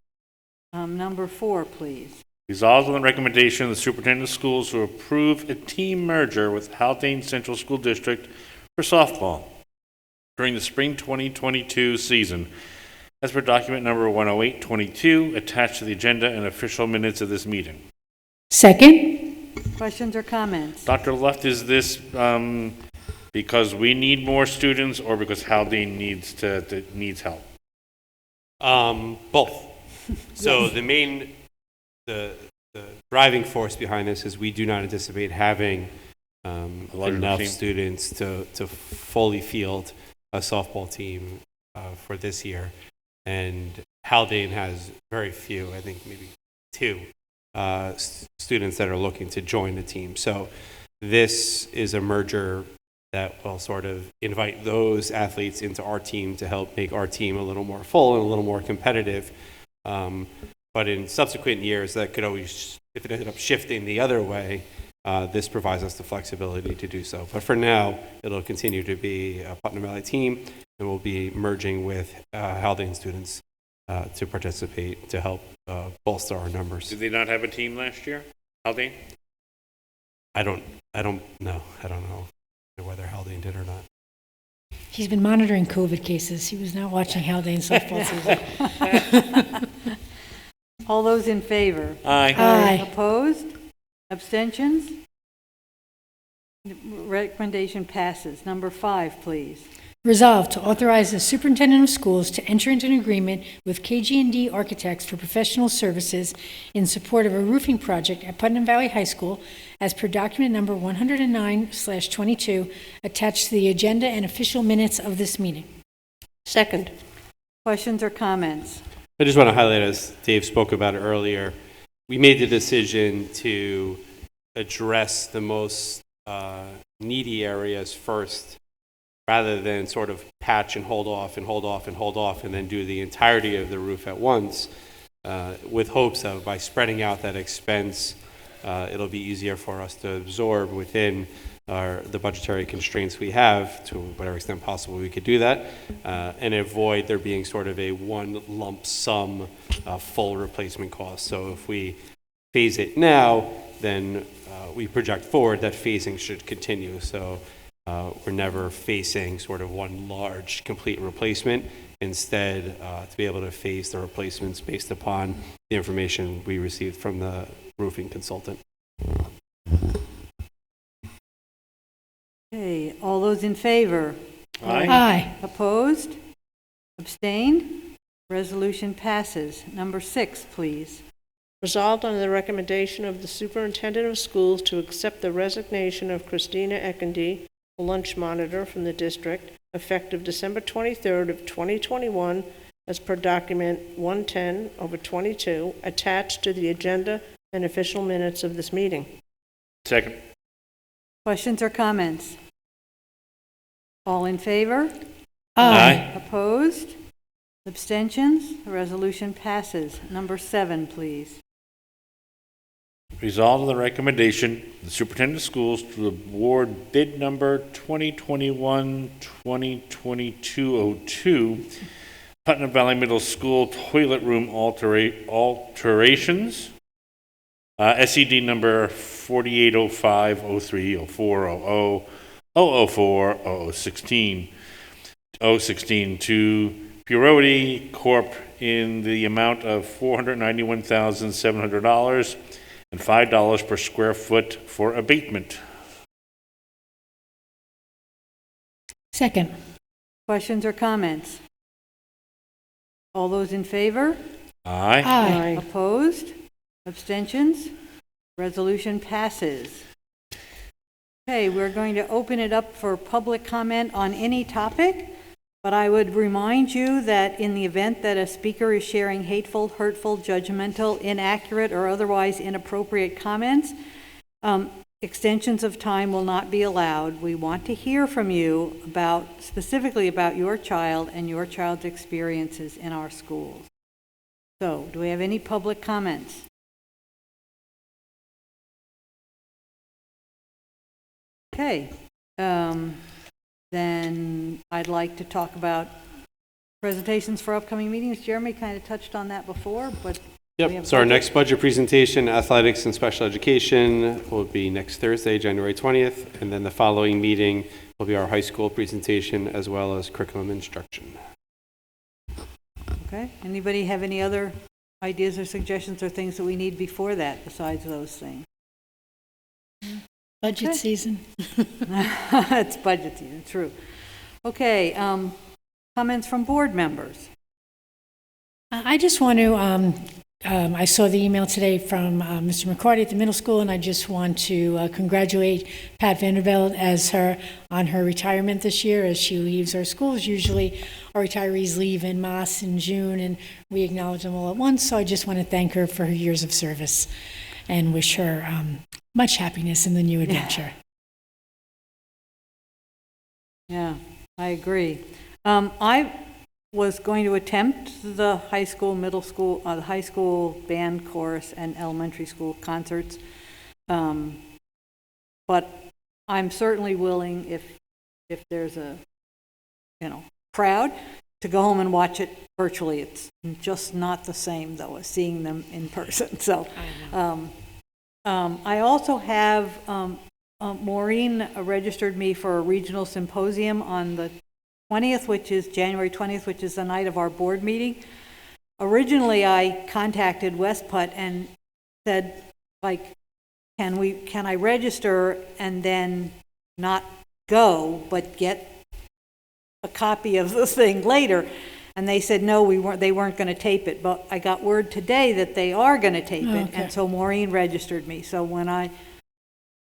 Number 4, please. Resolved on the recommendation of the superintendent of schools to approve a team merger with Haldane Central School District for softball during the spring 2022 season, as per document number 10822, attached to the agenda and official minutes of this meeting. Second. Questions or comments? Dr. Luft, is this because we need more students or because Haldane needs help? Both. So the driving force behind this is we do not anticipate having larger enough team. students to fully field a softball team for this year. And Haldane has very few, I think maybe 2 students that are looking to join the team. So this is a merger that will sort of invite those athletes into our team to help make our team a little more full and a little more competitive. But in subsequent years, that could always, if it ended up shifting the other way, this provides us the flexibility to do so. But for now, it'll continue to be a Putnam Valley team, and we'll be merging with Haldane students to participate to help bolster our numbers. Did they not have a team last year? Haldane? I don't know. I don't know whether Haldane did or not. He's been monitoring COVID cases. He was not watching Haldane's softball season. All those in favor? Aye. Aye. Opposed? Abstentions? Recommendation passes. Number 5, please. Resolved to authorize the superintendent of schools to enter into an agreement with KG&D Architects for professional services in support of a roofing project at Putnam Valley High School as per document number 109/22 attached to the agenda and official minutes of this meeting. Second. Questions or comments? I just want to highlight, as Dave spoke about it earlier, we made the decision to address the most needy areas first, rather than sort of patch and hold off and hold off and hold off and then do the entirety of the roof at once, with hopes of by spreading out that expense, it'll be easier for us to absorb within the budgetary constraints we have, to whatever extent possible we could do that, and avoid there being sort of a one lump sum full replacement cost. So if we phase it now, then we project forward that phasing should continue. So we're never facing sort of one large complete replacement. Instead, to be able to phase the replacements based upon the information we received from the roofing consultant. Okay, all those in favor? Aye. Aye. Opposed? Abstained? Resolution passes. Number 6, please. Resolved on the recommendation of the superintendent of schools to accept the resignation of Christina Ekendy, a lunch monitor from the district, effective December 23rd of 2021, as per document 110/22, attached to the agenda and official minutes of this meeting. Second. Questions or comments? All in favor? Aye. Opposed? Abstentions? The resolution passes. Number 7, please. Resolved on the recommendation of the superintendent of schools to award bid number 2021-2022-02, Putnam Valley Middle School toilet room alterations, SED number 4805, 03, 04, 00, 004, 0016 to Purity Corp. In the amount of $491,700 and $5 per square foot for abatement. Second. Questions or comments? All those in favor? Aye. Aye. Opposed? Abstentions? Resolution passes. Okay, we're going to open it up for public comment on any topic, but I would remind you that in the event that a speaker is sharing hateful, hurtful, judgmental, inaccurate, or otherwise inappropriate comments, extensions of time will not be allowed. We want to hear from you specifically about your child and your child's experiences in our schools. So, do we have any public comments? Okay, then I'd like to talk about presentations for upcoming meetings. Jeremy kind of touched on that before, but we Yep, have so our budget. next budget presentation, athletics and special education, will be next Thursday, January 20th, and then the following meeting will be our high school presentation as well as curriculum instruction. Okay, anybody have any other ideas or suggestions or things that we need before that besides those things? Budget Okay. season. It's budget season, true. Okay, comments from board members. I just want to, I saw the email today from Mr. McCarty at the middle school, and I just want to congratulate Pat Vanderbilt on her retirement this year as she leaves our schools. Usually our retirees leave en masse in June, and we acknowledge them all at once, so I just want to thank her for her years of service and wish her much happiness in the new adventure. Yeah, I agree. I was going to attempt the high school, middle school, the high school band, chorus, and elementary school concerts. But I'm certainly willing, if there's a, crowd, to go home and watch it virtually. It's just not the same, though, as seeing them in person. So I also have Maureen registered me for a regional symposium on the 20th, which is January 20th, which is the night of our board meeting. Originally, I contacted West Putt and said, like, can I register and then not go, but get a copy of the thing later? And they said, no, they weren't going to tape it. But I got word today that they are going to tape it, and so Maureen registered me. So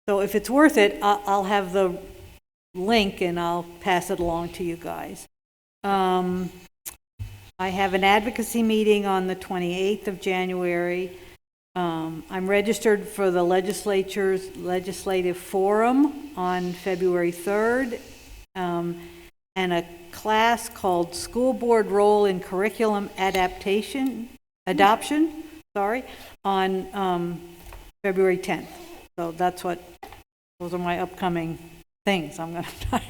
so if it's worth it, I'll have the link and I'll pass it along to you guys. I have an advocacy meeting on the 28th of January. I'm registered for the legislature's legislative forum on February 3rd, and a class called School Board Role in Curriculum Adoption, on February 10th. So those are my upcoming things. I'm going to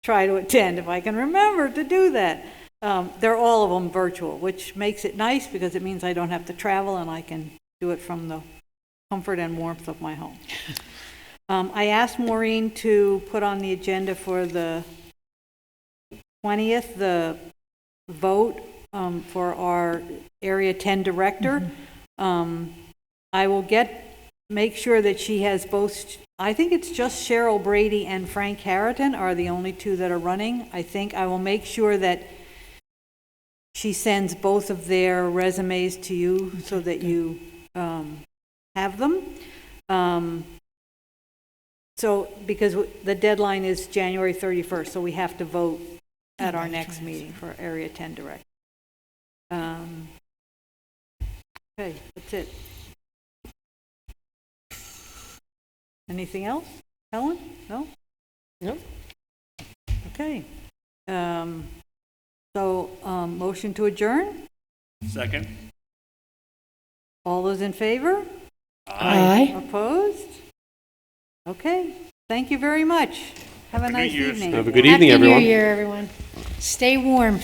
try to attend if I can remember to do that. They're all of them virtual, which makes it nice because it means I don't have to travel and I can do it from the comfort and warmth of my home. I asked Maureen to put on the agenda for the 20th, the vote for our Area 10 director. I will make sure that she has both. I think it's just Cheryl Brady and Frank Harriton are the only two that are running. I will make sure that she sends both of their resumes to you so that you have them. So because the deadline is January 31st, so we have to vote at our next meeting for Area 10 director. Okay, that's it. Anything else? Helen? No? Nope. Okay. Motion to adjourn? Second? All those in favor? Aye. Opposed? Okay. Thank you very much. Have a nice Year's. evening. Have a good evening, everyone. Happy New Year, everyone. Stay warm.